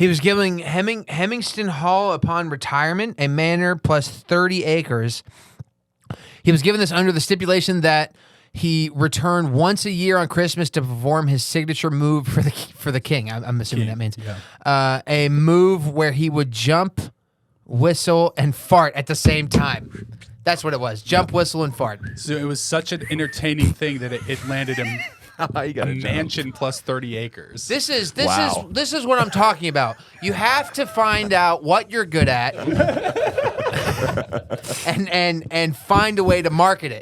He was giving Hemingston Hall upon retirement a manor plus 30 acres. He was given this under the stipulation that he returned once a year on Christmas to perform his signature move for the king. I'm assuming that means a move where he would jump, whistle, and fart at the same time. That's what it was. Jump, whistle, and fart. So it was such an entertaining thing that it landed him a mansion plus 30 acres. This is what I'm talking about. You have to find out what you're good at and find a way to market it.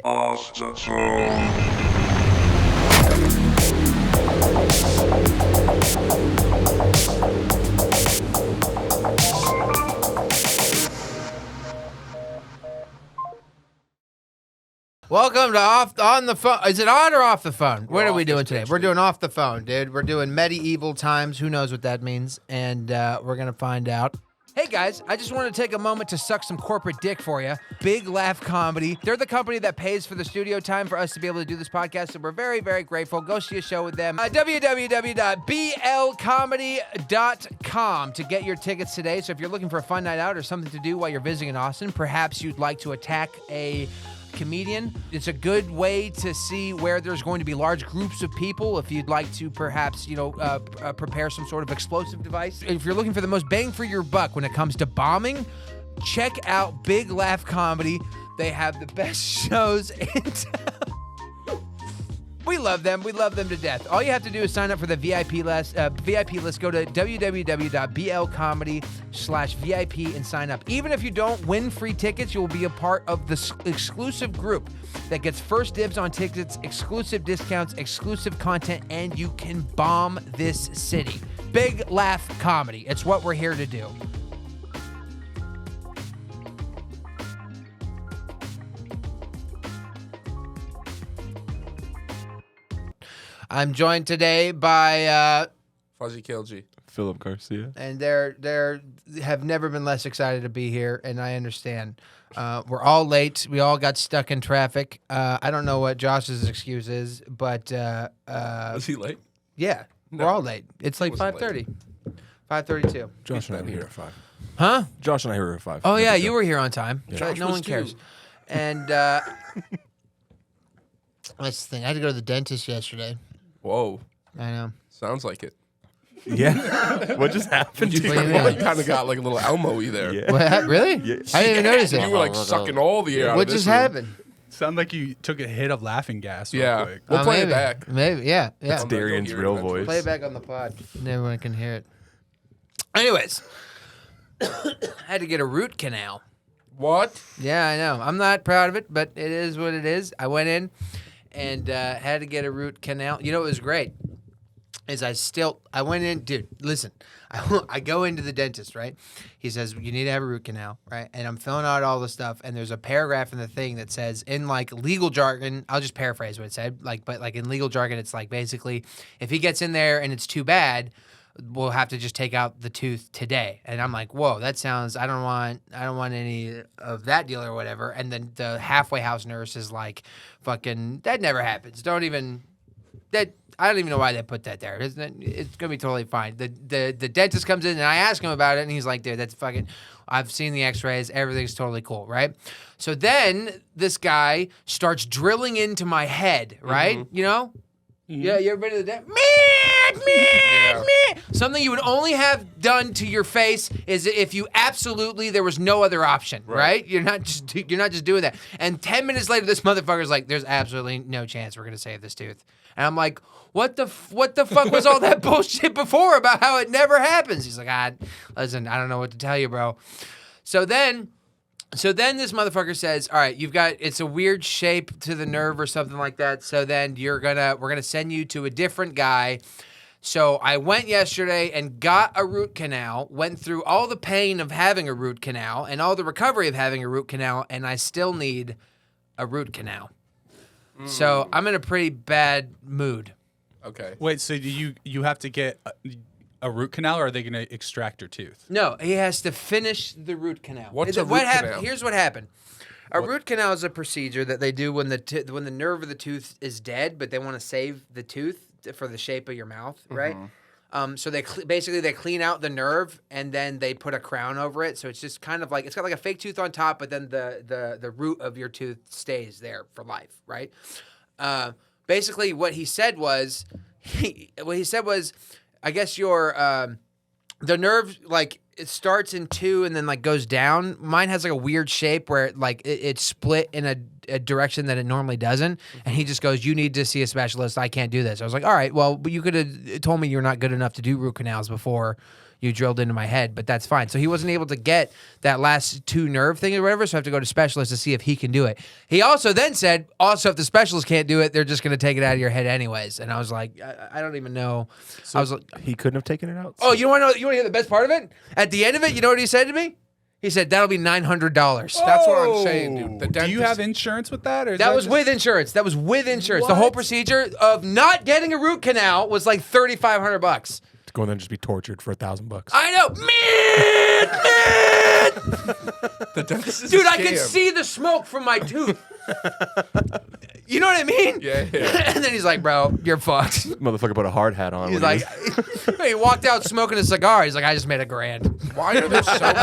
Welcome to on the phone. Is it on or off the phone? What are we doing today? We're doing off the phone, dude. We're doing medieval times. Who knows what that means? And we're going to find out. Hey, guys, I just wanted to take a moment to suck some corporate dick for you. Big Laugh Comedy. They're the company that pays for the studio time for us to be able to do this podcast, so we're very, very grateful. Go see a show with them. www.blcomedy.com to get your tickets today. So if you're looking for a fun night out or something to do while you're visiting in Austin, perhaps you'd like to attack a comedian. It's a good way to see where there's going to be large groups of people if you'd like to perhaps, prepare some sort of explosive device. If you're looking for the most bang for your buck when it comes to bombing, check out Big Laugh Comedy. They have the best shows in town. We love them. We love them to death. All you have to do is sign up for the VIP list. Go to www.blcomedy.com/VIP and sign up. Even if you don't win free tickets, you'll be a part of the exclusive group that gets first dibs on tickets, exclusive discounts, exclusive content, and you can bomb this city. Big Laugh Comedy. It's what we're here to do. I'm joined today by Fuzzy Kilji, Philip Garcia, and they have never been less excited to be here, and I understand. We're all late. We all got stuck in traffic. I don't know what Josh's excuse is, but was he late? Yeah, we're all late. It's like 5:30, 5:32. Josh and I were here at 5. Huh? Josh and I were at 5. Oh yeah, you were here on time. Yeah. No one cares. And that's the thing. I had to go to the dentist yesterday. Whoa. I know. Sounds like it. Yeah. What just happened to What do you you? mean? You kind of got like a little Elmo-y there. Yeah. What? Really? Yeah. I didn't even notice it. You were like sucking all the air out What of this just room. happened? Sound like you took a hit of laughing gas real Yeah. quick. We'll play maybe. it back. Maybe, yeah. That's Don't Darian's hear it real eventually. voice. Play it back on the pod. And everyone can hear it. Anyways, I had to get a root canal. What? Yeah, I know. I'm not proud of it, but it is what it is. I went in and had to get a root canal. You know what was great? I went in, dude, listen, I go into the dentist, right? He says, you need to have a root canal, right? And I'm filling out all the stuff, and there's a paragraph in the thing that says, in like legal jargon, I'll just paraphrase what it said, but in legal jargon, it's like basically, if he gets in there and it's too bad, we'll have to just take out the tooth today. And I'm like, whoa, that sounds, I don't want any of that deal or whatever. And then the halfway house nurse is like, fucking, that never happens. I don't even know why they put that there. It's going to be totally fine. The dentist comes in and I ask him about it and he's like, dude, that's fucking, I've seen the x-rays. Everything's totally cool, right? So then this guy starts drilling into my head, right? Mm-hmm. You know? Mm-hmm. Yeah, you ever been to the dentist? Something you would only have done to your face is if you absolutely, there was no other option, right? You're not just doing that. And 10 minutes later, this motherfucker's like, there's absolutely no chance we're going to save this tooth. And I'm like, what the fuck was all that bullshit before about how it never happens? He's like, listen, I don't know what to tell you, bro. So then this motherfucker says, all right, it's a weird shape to the nerve or something like that. So then we're gonna send you to a different guy. So I went yesterday and got a root canal, went through all the pain of having a root canal and all the recovery of having a root canal, and I still need a root canal. So I'm in a pretty bad mood. Okay. Wait, so do you have to get a root canal, or are they going to extract your tooth? No, he has to finish the root canal. What's a root canal? Here's what happened. A root canal is a procedure that they do when the nerve of the tooth is dead, but they want to save the tooth for the shape of your mouth, right? So basically they clean out the nerve and then they put a crown over it. So it's just kind of like it's got like a fake tooth on top, but then the root of your tooth stays there for life, right? Basically, what he said was, I guess your the nerve like it starts in two and then like goes down. Mine has like a weird shape where it's split in a direction that it normally doesn't. And he just goes, "You need to see a specialist. I can't do this." I was like, "All right, well, but you could have told me you're not good enough to do root canals before you drilled into my head, but that's fine." So he wasn't able to get that last two nerve thing or whatever, so I have to go to specialist to see if he can do it. He also then said, if the specialist can't do it, they're just going to take it out of your head anyways. And I was like, I don't even know. So I was like, he couldn't have taken it out? oh, you want to hear the best part of it? At the end of it, you know what he said to me? He said, that'll be $900. That's what I'm saying, dude. The Do you dentist- have insurance with that? Or is That was just- with insurance. That was with insurance. The whole What? procedure of not getting a root canal was like $3,500. To go in there and just be tortured for $1,000. I know, man. The dentist is Dude, a I could scam. see the smoke from my tooth. You know what I mean? Yeah. And then he's like, bro, you're fucked. Motherfucker put a hard hat on. He's when like, he he walked out smoking a cigar. He's like, I just made $1,000. Why are there so many?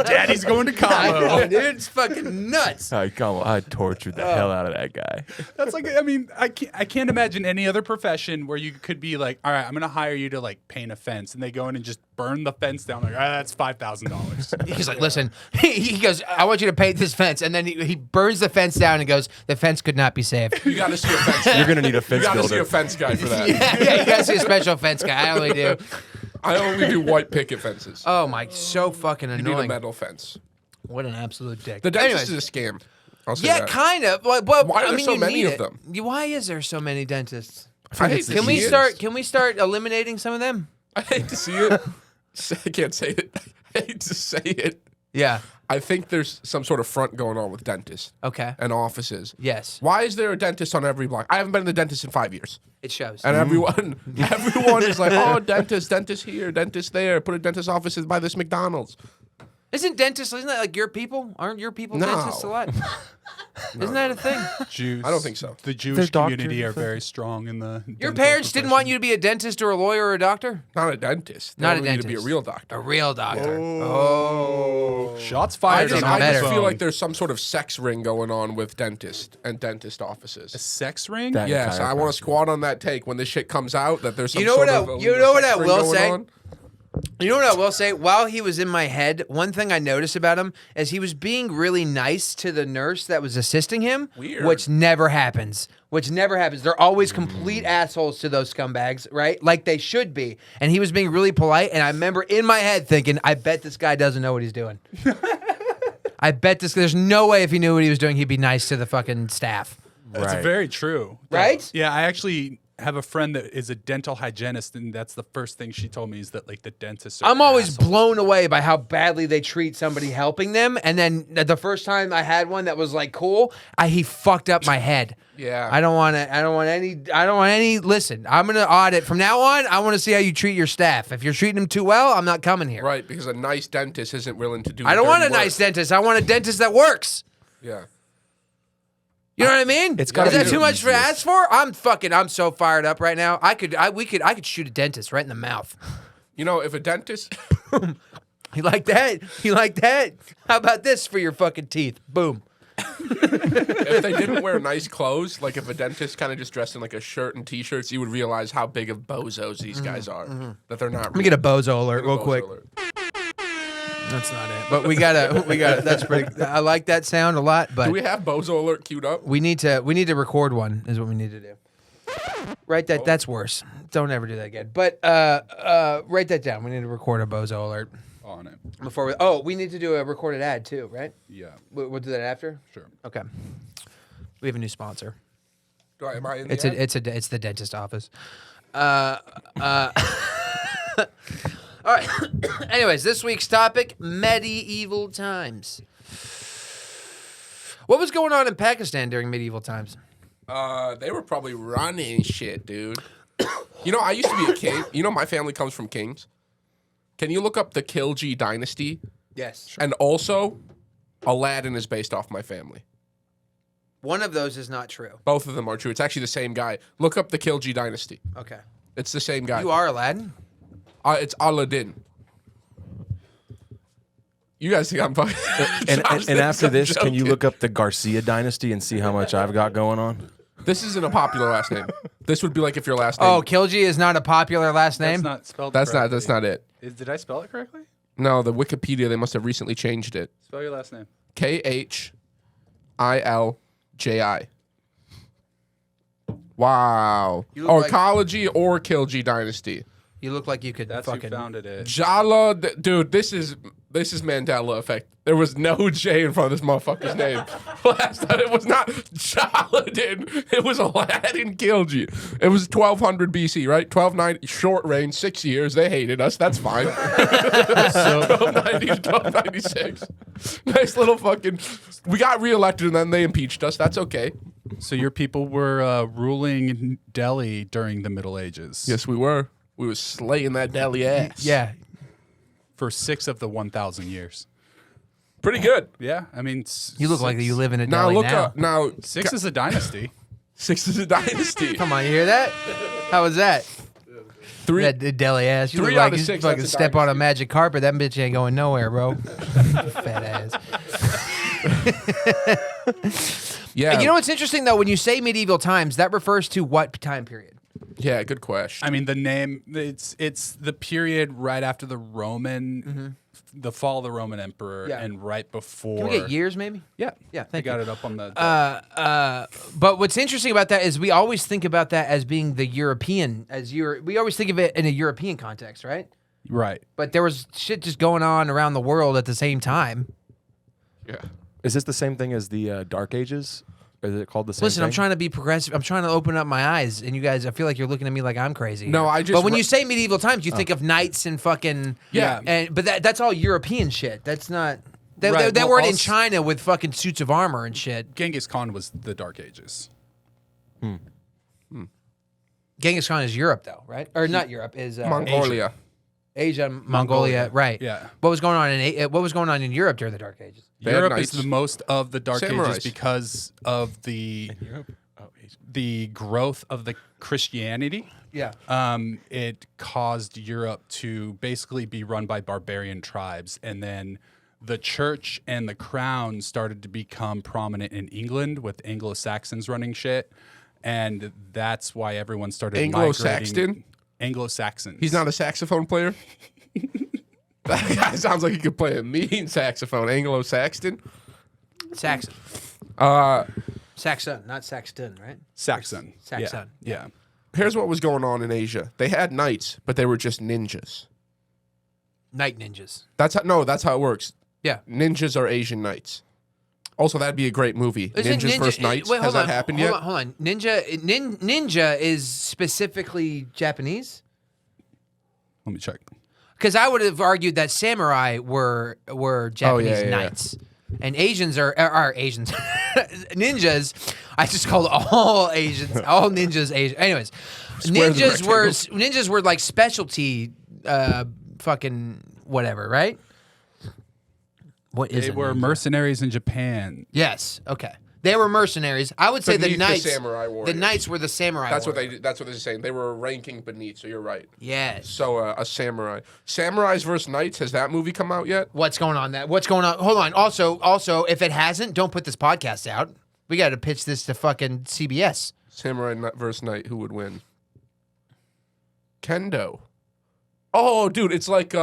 Daddy's going to I Cabo. know, dude. It's fucking nuts. I tortured the hell out of that guy. That's like, I mean, I can't imagine any other profession where you could be like, all right, I'm going to hire you to like paint a fence. And they go in and just burn the fence down. Like, that's $5,000. He's like, listen, he goes, I want you to paint this fence. And then he burns the fence down and goes, the fence could not be saved. You got to see a fence guy. You're going to need a You fence got to see builder. a fence guy for that. Yeah, you gotta see a special fence guy. I only do. I only do white picket fences. Oh my, so fucking You need a annoying. metal fence. What an absolute dick. The dentist Anyways, is a scam. I'll say yeah, that. kind of. But Why are I there mean, so you many need of it. them? Why is there so many dentists? I hate to Can we see start? it. Can we start eliminating some of them? I hate to see it. I can't say it. I hate to say it. Yeah. I think there's some sort of front going on with dentists Okay. and offices. Yes. Why is there a dentist on every block? I haven't been to the dentist in 5 years. It shows. And everyone is like, oh, dentist here, dentist there. Put a dentist office by this McDonald's. Isn't that like your people? Aren't your people No. dentists a lot? Isn't that a thing? Jews. I don't think so. The Jewish There's doctors community are and stuff. very strong in the. Your dental parents didn't want profession. you to be a dentist or a lawyer or a doctor? Not a dentist. They Not a want you to be a dentist. real doctor. A real doctor. Shots I fired. just, on I that just phone. feel like there's some sort of sex ring going on with dentist and dentist a offices. sex ring. That- Yes, I want to squat on that take when this shit comes out that there's some You know sort what of I- illegal you know what sex I ring will going say? on. You know what I will say? While he was in my head, one thing I noticed about him is he was being really nice to the nurse that was assisting him. Weird. Which never happens. They're always complete assholes to those scumbags, right? Like they should be. And he was being really polite. And I remember in my head thinking, I bet this guy doesn't know what he's doing. I bet there's no way if he knew what he was doing, he'd be nice to the fucking staff. That's Right. very true. Right? Yeah, I actually have a friend that is a dental hygienist, and that's the first thing she told me is that like the dentists. Are I'm always assholes. blown away by how badly they treat somebody helping them. And then the first time I had one that was like cool, he fucked up my head. Yeah. I don't want any. Listen, I'm going to audit from now on. I want to see how you treat your staff. If you're treating them too well, I'm not coming here. Right, because a nice dentist isn't willing to do I don't want a dirty work. nice dentist. I want a dentist that works. Yeah. You know what I mean? It's gotta Is that be too the much to ask for? I'm so fired up right now. I could shoot a dentist right in the mouth. You know, if a dentist You like that? You like that? How about this for your fucking teeth? Boom. if they didn't wear nice clothes, like if a dentist kind of just dressed in like a shirt and t-shirts, you would realize how big of bozos these guys are. That they're not. Let me get a bozo alert real quick. That's not it. But we gotta. That's pretty. I like that sound a lot. But Do we have bozo alert queued up? we need to record one. Is what we need to do. Write that. That's worse. Don't ever do that again. But write that down. We need to record a bozo alert on it. before we. Oh, we need to do a recorded ad too, right? Yeah, We'll do that after. sure. Okay. We have a new sponsor. Am I in the It's ad? it's the dentist office. All right. Anyways, this week's topic: medieval times. What was going on in Pakistan during medieval times? They were probably running shit, dude. You know, I used to be a king. You know, my family comes from kings. Can you look up the Khilji dynasty? Yes. And also, Aladdin is based off my family. One of those is not true. Both of them are true. It's actually the same guy. Look up the Khilji dynasty. Okay. It's the same guy. You are Aladdin. It's Aladdin. You guys think I'm fucking. And after this, can you look up the Garcia dynasty and see how much I've got going on? This isn't a popular last name. This would be like if your last name. Oh, Khilji is not a popular last name. That's not spelled That's correctly. not it. Did I spell it correctly? No, the Wikipedia, they must have recently changed it. Spell your last name. Khilji. Wow. You look Or like- Khilji or Khilji dynasty. You look like you could That's fucking. who founded it. Jala, dude, this is Mandela effect. There was no J in front of this motherfucker's name. Last time it was not Jaladin. It was Aladdin Khilji. It was 1200 BC, right? 1290, short reign, 6 years. They hated us. That's fine. 1290 to 1296. Nice little fucking. We got reelected and then they impeached us. That's okay. So your people were ruling Delhi during the Middle Ages. Yes, we were. We was slaying that Delhi ass. Yeah. For 6 of the 1,000 years. Pretty good. Yeah, I mean, You look like you live in a Now deli look now. up. Now 6 is a dynasty. 6 is a dynasty. Come on, you hear that? How was that? 3. That deli ass. You 3 look out like of you 6, fucking that's a step on a dynasty. magic carpet. That bitch ain't going nowhere, bro. Fat ass. Yeah. And you know what's interesting though? When you say medieval times, that refers to what time period? Yeah. Good question. I mean, the name, it's the period right after the Roman, the fall of the Roman emperor, Yeah. and right before. Can we get years, maybe? Yeah. Yeah, I thank got you. it up on the. But what's interesting about that is we always think about that as being the European, we always think of it in a European context, right? right. But there was shit just going on around the world at the same time. yeah. Is this the same thing as the Dark Ages? Is it called the same Listen, thing? I'm trying to be progressive. I'm trying to open up my eyes, and you guys, I feel like you're looking at me like I'm crazy. No, here. I just But when re- you say medieval times, you think of knights and fucking Yeah. but that's all European shit. That's not. They Right, well, weren't in also- China with fucking suits of armor and shit. Genghis Khan was the Dark Ages. Genghis Khan is Europe, though, right? Or not Europe? Is Mongolia. Asia, Mongolia, right? Yeah. What was going on in Europe during the Dark Ages? They had Europe is knights. the most of the Dark Samurais. Ages because of the growth of the Christianity. Yeah. It caused Europe to basically be run by barbarian tribes, and then the church and the crown started to become prominent in England with Anglo-Saxons running shit, and that's why everyone started Anglo-Saxon? migrating. Anglo-Saxons. He's not a saxophone player. That guy sounds like he could play a mean saxophone. Anglo-Saxon. Saxon. Uh, Saxon, not Saxton, right? Saxon. Saxon. Yeah. here's what was going on in Asia. They had knights, but they were just ninjas. Night ninjas. That's how it works. Yeah. Ninjas are Asian knights. Also, that'd be a great movie. Isn't Ninjas vs. Knights. wait, Has hold that on, happened hold yet? On, hold on. Ninja is specifically Japanese? Let me check. Because I would have argued that samurai were Japanese yeah. knights. And Asians are Asians. Ninjas, I just called all Asians, all ninjas Asian. Anyways, Squares and ninjas were like specialty fucking whatever, right? What is They a were ninja? mercenaries in Japan. Yes, okay. They were mercenaries. I would say the Beneath the knights. samurai warriors. The knights were the samurai. That's what warriors. That's what they're saying. They were ranking beneath. So you're right. Yes. So a samurai, samurais versus knights. Has that movie come out yet? What's going on? What's going on? Hold on. Also, if it hasn't, don't put this podcast out. We got to pitch this to fucking CBS. Samurai versus knight. Who would win? Kendo. Oh, dude, it's like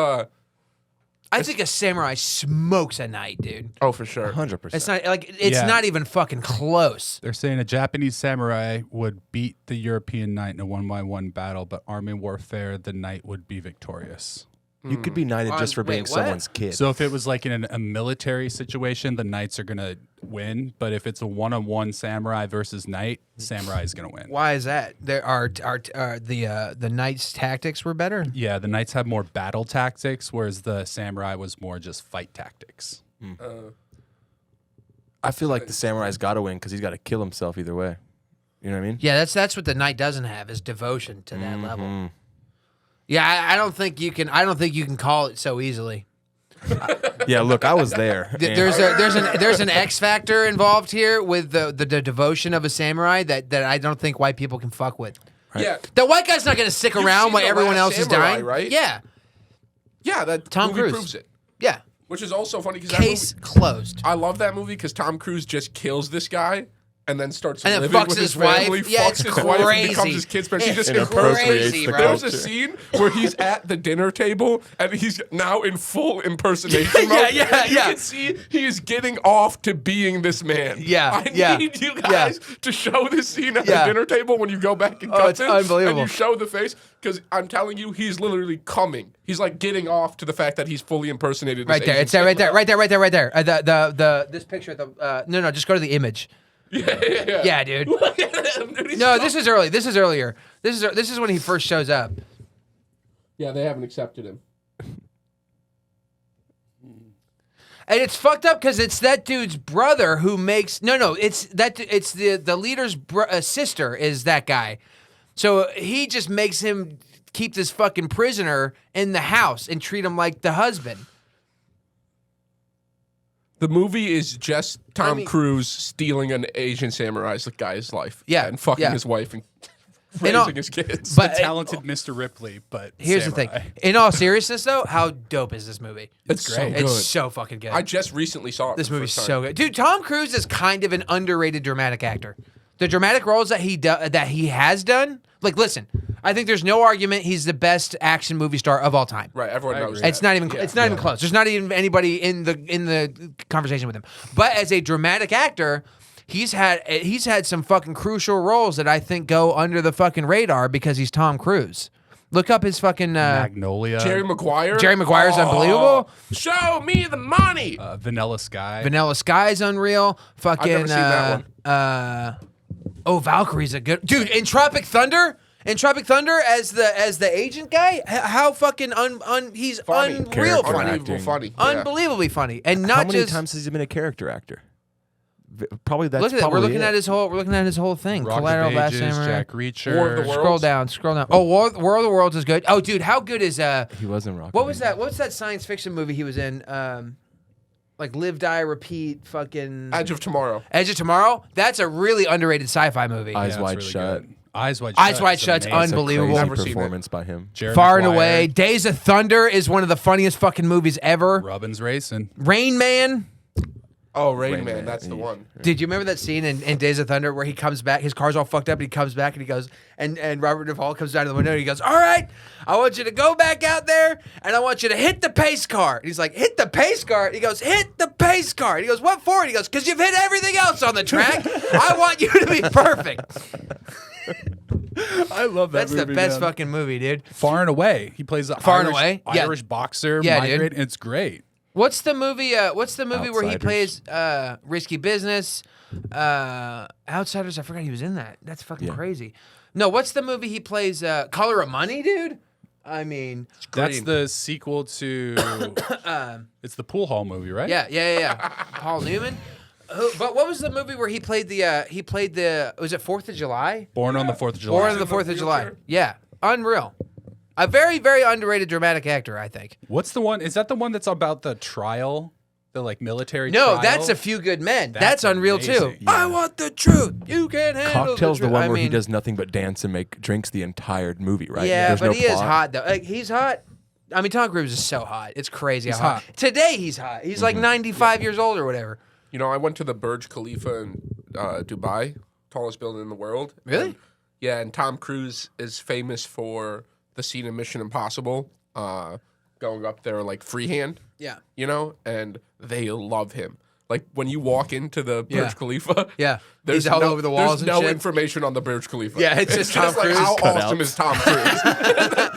I think a samurai smokes a knight, dude. oh, for sure. 100%. It's not like it's Yeah. not even fucking close. They're saying a Japanese samurai would beat the European knight in a 1-by-1 battle, but army warfare, the knight would be victorious. You could be knighted just for Wait, being what? someone's kid. So if it was like in a military situation, the knights are gonna win. But if it's a 1-on-1 samurai versus knight, samurai is gonna win. Why is that? There are the knights' tactics were better. Yeah, the knights have more battle tactics, whereas the samurai was more just fight tactics. I feel like the samurai's got to win because he's got to kill himself either way. You know what I mean? Yeah, that's what the knight doesn't have is devotion to that level. Yeah, I don't think you can. I don't think you can call it so easily. Yeah, look, I was there. and- There's an X factor involved here with the devotion of a samurai that I don't think white people can fuck with. right? Yeah. The white guy's not going to stick around seen while The everyone Last else is Samurai, dying. right? Yeah. Yeah, that Tom movie Cruise. proves it. Yeah. Which is also funny because Case closed. I love that movie because Tom Cruise just kills this guy and then starts And then living fucks with his his family, wife. Yeah, fucks it's his wife, and crazy. becomes his kid's parent. He It's just crazy, bro. There's a scene where he's at the dinner table and he's now in full impersonation mode. Yeah, and you can see he is getting off to being this man. Yeah, I need you guys to show this scene at the dinner table when you go back and cut it's it. unbelievable. And you show the face because I'm telling you, he's literally coming. He's like getting off to the fact that he's fully impersonated. Right this there. Asian It's there. Right there. sailor. Right there. Right there. Right there. The this picture. No. Just go to the image. Yeah. Yeah, dude. Look at him, dude. He's No, so- this is early. This is earlier. This is when he first shows up. Yeah, they haven't accepted him. And it's fucked up because it's that dude's brother who makes it's the leader's sister is that guy, so he just makes him keep this fucking prisoner in the house and treat him like the husband. The movie is just Tom mean- Cruise stealing an Asian samurai's guy's life. Yeah, And fucking yeah. his wife and You know, raising his kids. but- Talented Mr. Ripley, but Here's samurai. the thing. In all seriousness, though, how dope is this movie? it's so great. good. It's so fucking good. I just recently saw it. This for the movie's first so time. good, dude. Tom Cruise is kind of an underrated dramatic actor. The dramatic roles that he has done, like, listen, I think there's no argument he's the best action movie star of all time. Right, everyone knows agree. that. It's not even. It's not even close. There's not even anybody in the conversation with him. But as a dramatic actor, he's had some fucking crucial roles that I think go under the fucking radar because he's Tom Cruise. Look up his fucking Magnolia, Jerry Maguire. Jerry Maguire's unbelievable. Show me the money. Vanilla Sky. Vanilla Sky's unreal. Fucking. I've never seen that one. Valkyrie's a good dude. In Tropic Thunder. In Tropic Thunder, as the agent guy, how fucking he's Funny. unreal Character funny, Unbelievable acting. funny. Yeah. unbelievably funny, and not How many just. times has he been a character actor? Probably that's Look at that. We're probably looking it. at his whole. We're looking at his whole thing. Rock Collateral, of Last Ages, Samurai. Jack Reacher. War of the Scroll Worlds. down. Scroll down. Oh, War of the Worlds is good. Oh, dude, how good is He wasn't Rock. What was that? What's that science fiction movie he was in? Like Live, Die, Repeat. Fucking Edge of Tomorrow. Edge of Tomorrow. That's a really underrated sci-fi movie. Eyes Yeah, it's Wide really Shut. good. Eyes Wide Shut. Eyes Wide is Shut's amazing. It's a unbelievable. crazy Never seen it. performance by him. Jerry Far and Maguire, Away. Days of Thunder is one of the funniest fucking movies ever. Robin's Racing. Rain Man. Oh, Rain Rain Man. Man, That's the yeah. one. Did you remember that scene in Days of Thunder where he comes back, his car's all fucked up, and he comes back and he goes, and Robert Duvall comes down to the window and he goes, all right, I want you to go back out there and I want you to hit the pace car. And he's like, hit the pace car? And he goes, hit the pace car. And he goes, what for? And he goes, because you've hit everything else on the track. I want you to be perfect. I love that That's the best fucking movie, dude. Far and Away. He plays the Far and Irish, Away? Yeah. Irish boxer. Yeah, dude. migrate. It's great. What's the movie where he Outsiders. plays Risky Business? Outsiders, I forgot he was in that. That's fucking Yeah. crazy. No, what's the movie he plays? Color of Money, dude? I mean, That's Green. the sequel to. It's the pool hall movie, right? yeah. Paul Newman. But what was the movie where he played the was it 4th of July? Born on the 4th of July. Born on the 4th of July. Yeah. Unreal. A very, very underrated dramatic actor, I think. What's the one? Is that the one that's about the trial? The like military No, trial? that's A Few Good Men. That's That's unreal too. amazing. Yeah. I want the truth. You can't handle Cocktail's the the truth. one I where he mean, does nothing but dance and make drinks the entire movie, right? Yeah, There's but no he is plot. hot though. Like, he's hot. I mean, Tom Cruise is so hot. It's crazy how hot. hot. Today he's hot. He's like 95 years old or whatever. You know, I went to the Burj Khalifa in Dubai, tallest building in the world. Really? And, yeah, and Tom Cruise is famous for the scene in Mission Impossible, going up there like freehand. Yeah. You know, and they love him. Like when you walk into the Yeah. Burj Khalifa, Yeah. there's He's all no, over the walls There's and no shit. information on the Burj Khalifa. Yeah, it's just Tom like Cruise. how Cutouts. awesome is Tom Cruise?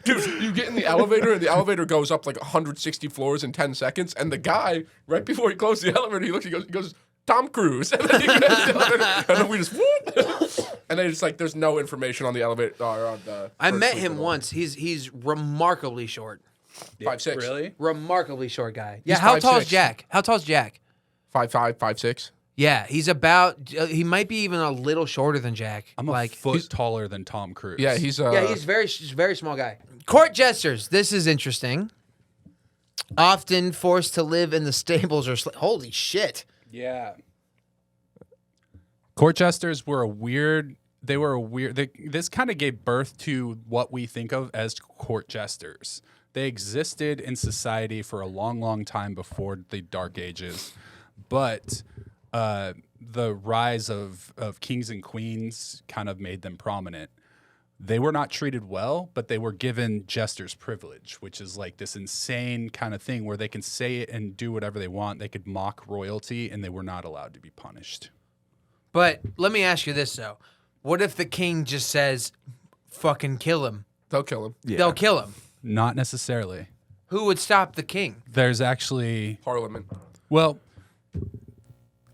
Dude, you get in the elevator and the elevator goes up like 160 floors in 10 seconds, and the guy right before he closes the elevator, he looks, he goes, Tom Cruise, and then, he gets the elevator, and then we just whoop, and then it's like there's no information on the elevator or on the. I Burj met Khalifa him at all. once. He's remarkably short. 5'6". Really? Remarkably short guy. Yeah. He's How tall is 5'6". Jack? How tall is Jack? 5'5", 5'6". Yeah, he's about. He might be even a little shorter than Jack. I'm a like foot taller than Tom Cruise. Yeah, he's he's very small guy. Court jesters. This is interesting. Often forced to live in the stables or holy shit. Yeah. Court jesters were a weird they were a weird. This kind of gave birth to what we think of as court jesters. They existed in society for a long, long time before the Dark Ages, but the rise of kings and queens kind of made them prominent. They were not treated well, but they were given jester's privilege, which is like this insane kind of thing where they can say it and do whatever they want. They could mock royalty, and they were not allowed to be punished. But let me ask you this, though. What if the king just says, fucking kill him? They'll kill him. Yeah. They'll kill him. Not necessarily. Who would stop the king? There's actually, Parliament. well,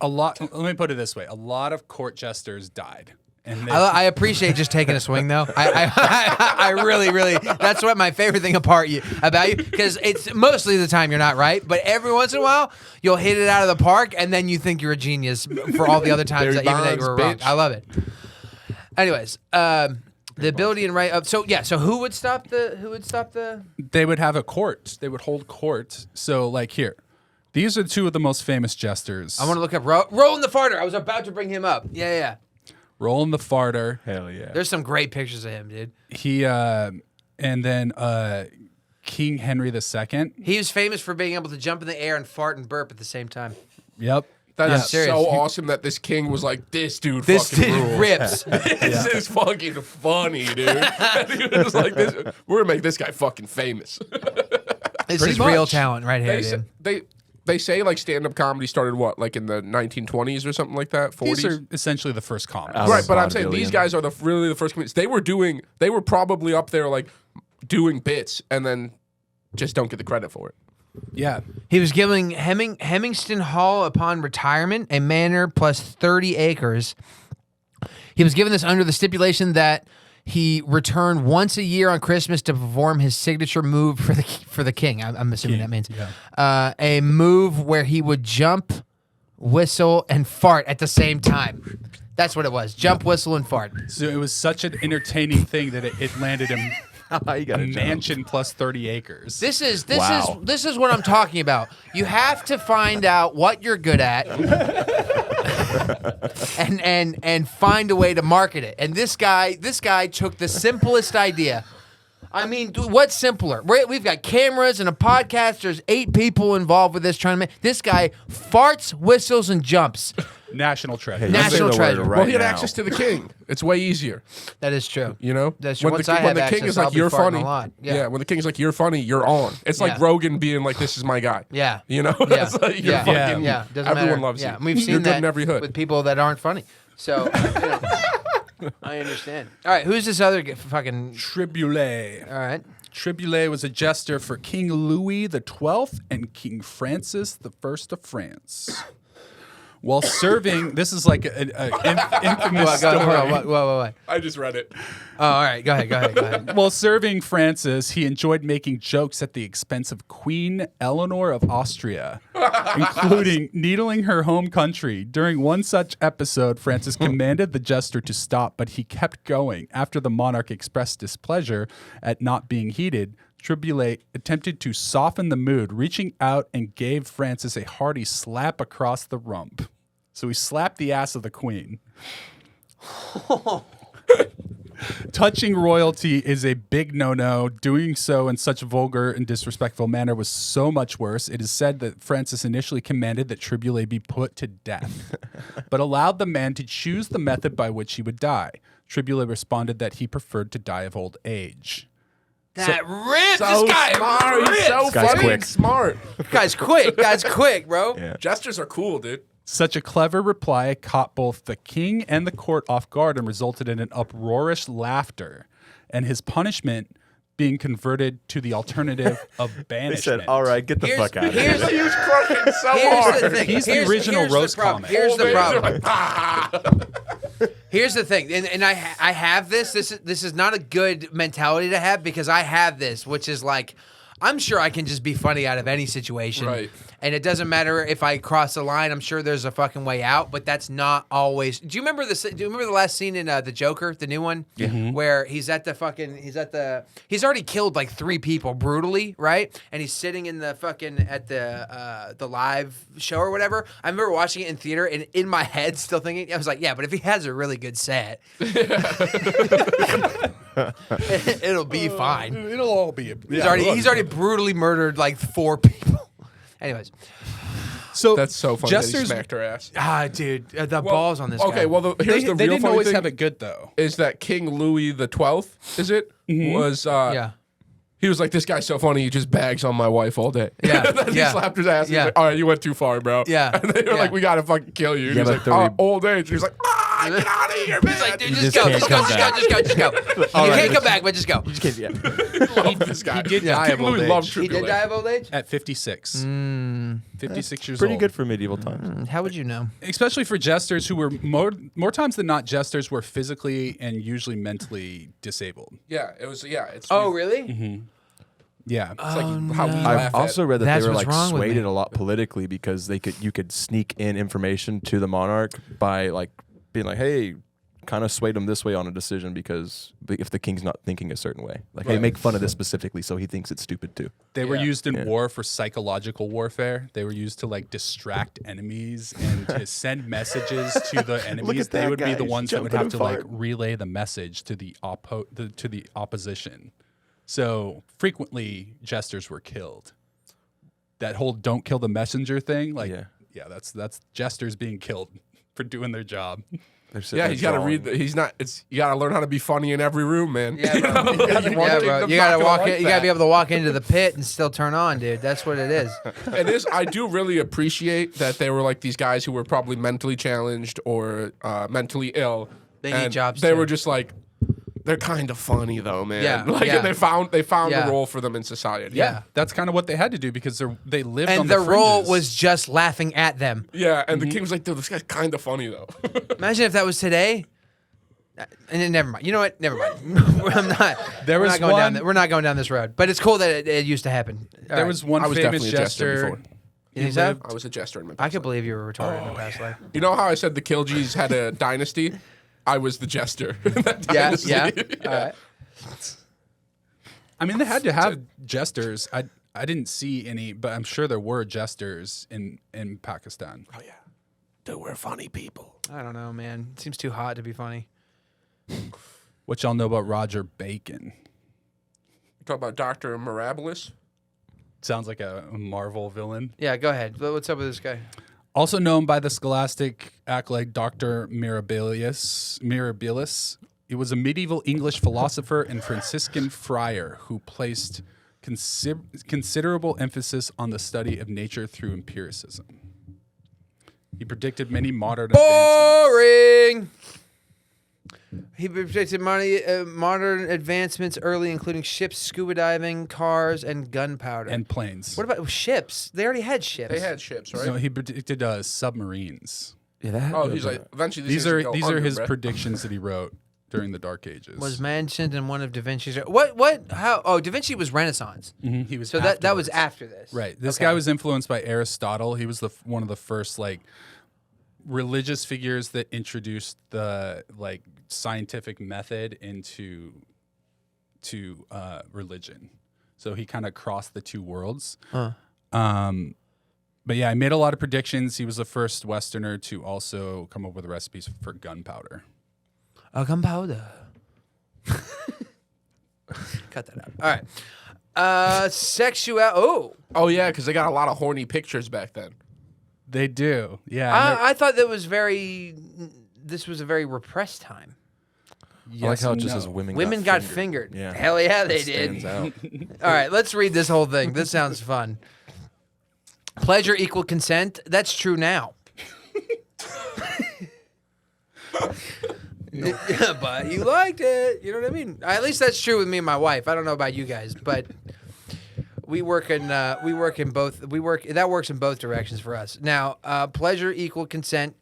a lot. Let me put it this way: a lot of court jesters died, and I appreciate just taking a swing, though. I really, really, that's what my favorite thing about you, because it's mostly the time you're not right, but every once in a while, you'll hit it out of the park, and then you think you're a genius for all the other times that you were wrong. bitch. I love it. Anyways, the ability and right. So who would stop the? they would have a court. They would hold court. So, like here, these are two of the most famous jesters. I want to look up Roland the Farter. I was about to bring him up. Yeah. Roland the Farter. Hell yeah. There's some great pictures of him, dude. He and then King Henry II. He was famous for being able to jump in the air and fart and burp at the same time. Yep. That Yeah, is serious. so awesome that this king was like, this dude This fucking dude rules. rips. This is fucking funny, dude. And he was like, we're gonna make this guy fucking famous. This Pretty is real much. talent right here, They say, dude. they say like stand-up comedy started what, like in the 1920s or something like that, 40s. These are essentially the first comedies. Out of Right, but I'm saying vaudevillian. these guys are really the first comedians. They were probably up there like doing bits and then just don't get the credit for it. Yeah. He was giving Hemingstone Hall upon retirement a manor plus 30 acres. He was given this under the stipulation that he returned once a year on Christmas to perform his signature move for the king. I'm assuming that means a move where he would jump, whistle, and fart at the same time. That's what it was: jump, whistle, and fart. So it was such an entertaining thing that it landed him You got a a mansion plus 30 acres. This is Wow. what I'm talking about. You have to find out what you're good at, and find a way to market it. And this guy took the simplest idea. I mean, what's simpler? We've got cameras and a podcast. There's 8 people involved with this trying to make this guy farts, whistles, and jumps. National treasure. Hey, National say the word treasure. right Well, he had now. access to the king. It's way easier, That is true. you know. That's true. When Once the, I when have the access, king is I'll like, be "You're farting funny," a lot. Yeah. when the king is like, "You're funny," you're on. It's like Yeah. Rogan being like, "This is my guy." Yeah. You know, Yeah. That's like, you're Yeah. fucking, Yeah. Doesn't everyone matter. loves yeah. you. And we've seen you're good that in every hood. with people that aren't funny. So I understand. All right, who's this other fucking? Triboulet. All right. Triboulet was a jester for King Louis XII and King Francis I of France. While serving, this is like an infamous Hold story. on, what? I just read it. Oh, all right. Go ahead. While serving Francis, he enjoyed making jokes at the expense of Queen Eleanor of Austria, including needling her home country. During one such episode, Francis commanded the jester to stop, but he kept going. After the monarch expressed displeasure at not being heeded, Triboulet attempted to soften the mood, reaching out and gave Francis a hearty slap across the rump. So he slapped the ass of the queen. Touching royalty is a big no-no. Doing so in such a vulgar and disrespectful manner was so much worse. It is said that Francis initially commanded that Triboulet be put to death, but allowed the man to choose the method by which he would die. Triboulet responded that he preferred to die of old age. That rips. So This guy smart. rips. He's so guy's fucking quick. smart. Guy's quick, bro. Yeah. Jesters are cool, dude. Such a clever reply caught both the king and the court off guard and resulted in an uproarious laughter, and his punishment being converted to the alternative of They banishment. said, "All right, get the fuck out of here's here." He was crushing so Here's hard. the thing. He's the original here's roast problem. comic. Here's the Old problem. man, they're like, "Ah." Here's the thing, and I have this. This is not a good mentality to have because I have this, which is like, I'm sure I can just be funny out of any situation. Right. And it doesn't matter if I cross the line. I'm sure there's a fucking way out, but that's not always. Do you remember the last scene in the Jokr, the new one? Yeah. Where he's already killed like 3 people brutally, right? And he's sitting in the fucking at the live show or whatever. I remember watching it in theater and in my head still thinking, I was like, yeah, but if he has a really good set, it'll be fine. It'll all be. He's already brutally murdered like 4 people. Anyways, So That's so funny that he Jesters, smacked her ass. dude, the balls on this guy. Okay, well, here's the they real didn't funny always thing have it good though. is that King Louis the 12th, is it? Was yeah. He was like, this guy's so funny, he just bags on my wife all day. Yeah, And then yeah. he slapped his ass. He's Yeah. like, all right, you went too far, bro. Yeah, And they were yeah. like, we gotta fucking kill you. And Yeah, he's but like, old age. He's like, get out of here, man. He's like, dude, You just just go, can't just go, come just back. go, just go, just go. You can't come back, but just go. love this guy. He did die of King old Louis age. loved He True did die of old age? At 56. 56 years Pretty old. good for medieval times. How would you know? Especially for jesters who were more times than not, jesters were physically and usually mentally disabled. Yeah, it was, yeah. It's, Oh, really? Yeah. it's like how we I've laugh also at. read that That's they were what's like wrong with swayed me. it a lot politically because you could sneak in information to the monarch by like being like, hey, kind of swayed him this way on a decision because if the king's not thinking a certain way, like, hey, Right. make fun of this specifically so he thinks it's stupid too. They were Yeah. used in Yeah. war for psychological warfare. They were used to like distract enemies and to send messages to the enemies. at They that would be guy, the he's ones that would jumping have and to like farting. relay the message to the opposition. So frequently jesters were killed. That whole "don't kill the messenger" thing, like yeah, that's jesters being killed for doing their job. They're sitting Yeah, there he's got to drawing. read. You got to learn how to be funny in every room, man. Yeah, bro. You know? Yeah, One bro. kingdom's You not gotta gonna walk like in. You gotta that. be able to walk into the pit and still turn on, dude. That's what it is. It is. I do really appreciate that they were like these guys who were probably mentally challenged or mentally ill. They need and jobs, They too. were just like, they're kind of funny though, man. Yeah, Like yeah. and they found Yeah. a role for them in society. Yeah. That's kind of what they had to do because they lived on And the the role fringes. was just laughing at them. Yeah, and the king was like, dude, this guy's kind of funny though. Imagine if that was today. And then never mind. You know what? Never mind. I'm not. There we're was not going down. one- We're not going down this road. But it's cool that it used to happen. All There right. was one I was famous definitely a jester jester. before. You think so? I was a jester in my I past could life. believe you were retarded in the past life. You know how I said the Kilgees had a dynasty? I was the jester in that Yeah. dynasty. Yeah. All right. I mean, they had to have jesters. I didn't see any, but I'm sure there were jesters in Pakistan. Oh yeah, they were funny people. I don't know, man. It seems too hot to be funny. What y'all know about Roger Bacon? Talk about Dr. Mirabilis. Sounds like a Marvel villain. Yeah, go ahead. What's up with this guy? Also known by the scholastic accolade Dr. Mirabilis. He was a medieval English philosopher and Franciscan friar who placed considerable emphasis on the study of nature through empiricism. He predicted many modern advancements. Boring. He predicted modern advancements early, including ships, scuba diving, cars, and gunpowder. And planes. What about ships? They already had ships. They had ships, right? No, he predicted submarines. Yeah, that Oh, he's like, eventually These things are go these under, are his bruh. predictions that he wrote during the Dark Ages. Was mentioned in one of Da Vinci's. What? How? Oh, Da Vinci was Renaissance. Mhm, he was So that was afterwards. after this. Right. This Okay. guy was influenced by Aristotle. He was one of the first like religious figures that introduced the like scientific method into religion. So he kind of crossed the two worlds. Huh. But yeah, he made a lot of predictions. He was the first Westerner to also come up with recipes for gunpowder. Gunpowder. Cut that out. All right. Sexual. Oh, Oh yeah, because they got a lot of horny pictures back then. They do. Yeah. and I thought that was very. This was a very repressed time. they're- I like yes how it and just no. says women. Women got fingered. Yeah. Hell yeah, they It did. stands out. All right, let's read this whole thing. This sounds fun. Pleasure equal consent. That's true now. Yeah, but you liked it. You know what I mean? At least that's true with me and my wife. I don't know about you guys, but We work in both. That works in both directions for us. Now, pleasure equal consent.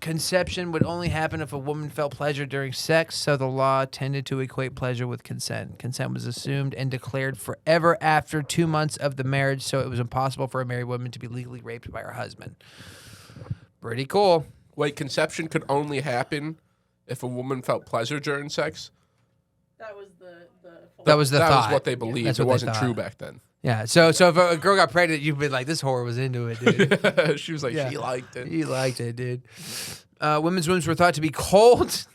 Conception would only happen if a woman felt pleasure during sex, so the law tended to equate pleasure with consent. Consent was assumed and declared forever after 2 months of the marriage, so it was impossible for a married woman to be legally raped by her husband. Pretty cool. Wait, conception could only happen if a woman felt pleasure during sex? That was the That was the that thought. was what they believed. That's It what they wasn't thought. true back then. Yeah. So if a girl got pregnant, you'd be like, "This whore was into it, dude." She was like, Yeah. she liked it. He liked it, dude. Women's wombs were thought to be cold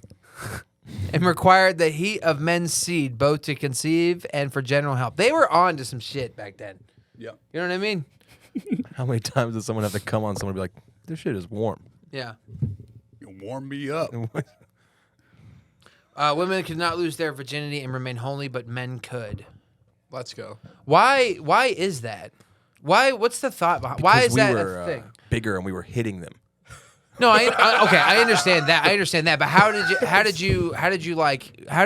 and required the heat of men's seed, both to conceive and for general health. They were on to some shit back then. Yeah. You know what I mean? How many times does someone have to come on someone and be like, this shit is warm? Yeah. You warm me up. Women could not lose their virginity and remain holy, but men could. Let's go. Why is that? What's the thought behind? Why Because is we that were, a thing? bigger and we were hitting them. No, okay, I understand that. But how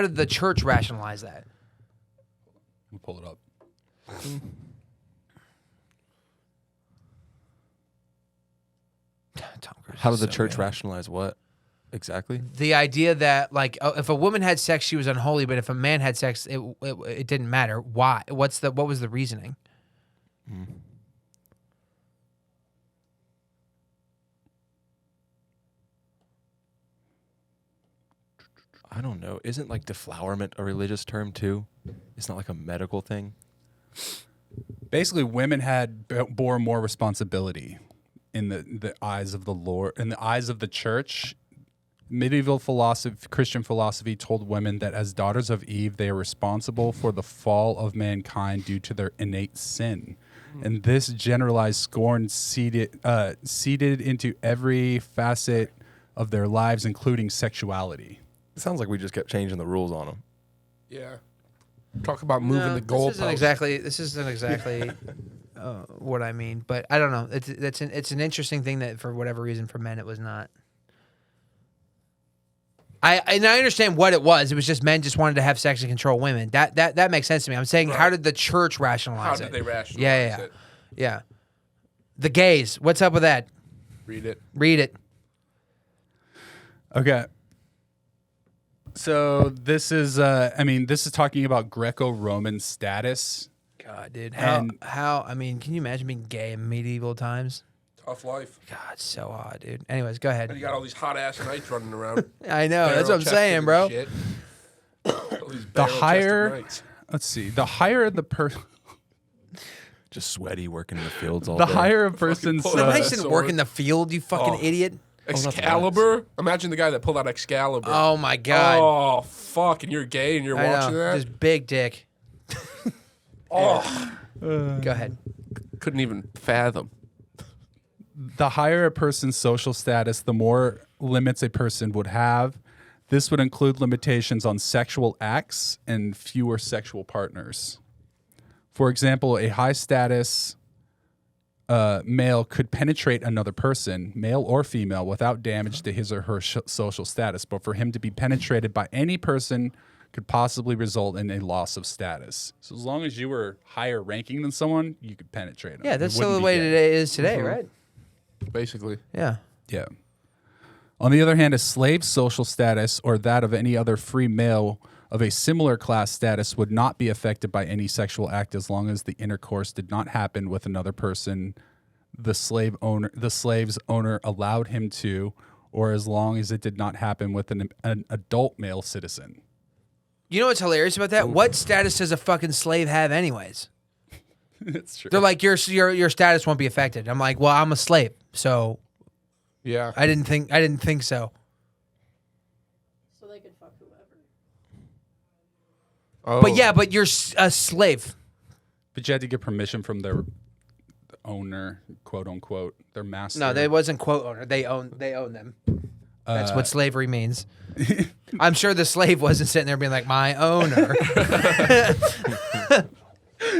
did the church rationalize that? Let me pull it up. Tom Cruise How is did the so church good. rationalize what? Exactly. The idea that if a woman had sex, she was unholy, but if a man had sex, it didn't matter. Why? What was the reasoning? I don't know. Isn't like deflowerment a religious term too? It's not like a medical thing. Basically, women had bore more responsibility in the eyes of the Lord, in the eyes of the church. Medieval Christian philosophy told women that as daughters of Eve, they are responsible for the fall of mankind due to their innate sin. And this generalized scorn seeded into every facet of their lives, including sexuality. It sounds like we just kept changing the rules on them. Yeah. Talk about moving the This goalpost. isn't exactly what I mean, but I don't know. It's an interesting thing that for whatever reason for men it was not. I understand what it was. It was just men just wanted to have sex and control women. That makes sense to me. I'm saying, how did the church rationalize How it? did they rationalize Yeah. it? Yeah. The gays. What's up with that? Read it. Read it. Okay. So this is, this is talking about Greco-Roman status. God, dude. And- Can you imagine being gay in medieval times? Tough life. God, it's so hot, dude. Anyways, go ahead. And you got all these hot ass knights running around. I know. That's what I'm saying, bro. The higher, let's see, the higher the person, Just sweaty working in the fields all the day. higher a person's, pull it I out. didn't work in the field, you fucking idiot. Excalibur? Imagine the guy that pulled out Excalibur. Oh my God. Oh, fuck. And you're gay and you're I watching know. that? Just big dick. Oh, Go ahead. couldn't even fathom. the higher a person's social status, the more limits a person would have. This would include limitations on sexual acts and fewer sexual partners. For example, a high status male could penetrate another person, male or female, without damage to his or her social status. But for him to be penetrated by any person could possibly result in a loss of status. So as long as you were higher ranking than someone, you could penetrate them. Yeah, that's It still wouldn't the be way gay. it is today, right? Basically. Yeah. Yeah. On the other hand, a slave's social status or that of any other free male of a similar class status would not be affected by any sexual act as long as the intercourse did not happen with another person the slave's owner allowed him to, or as long as it did not happen with an adult male citizen. You know what's hilarious about that? What status does a fucking slave have anyways? That's true. They're like, your status won't be affected. I'm like, well, I'm a slave, so Yeah. I didn't think so. So they could fuck whoever. Oh. But you're a slave. But you had to get permission from their owner, quote unquote, their master. No, they wasn't quote owner. They own them. That's what slavery means. I'm sure the slave wasn't sitting there being like, my owner.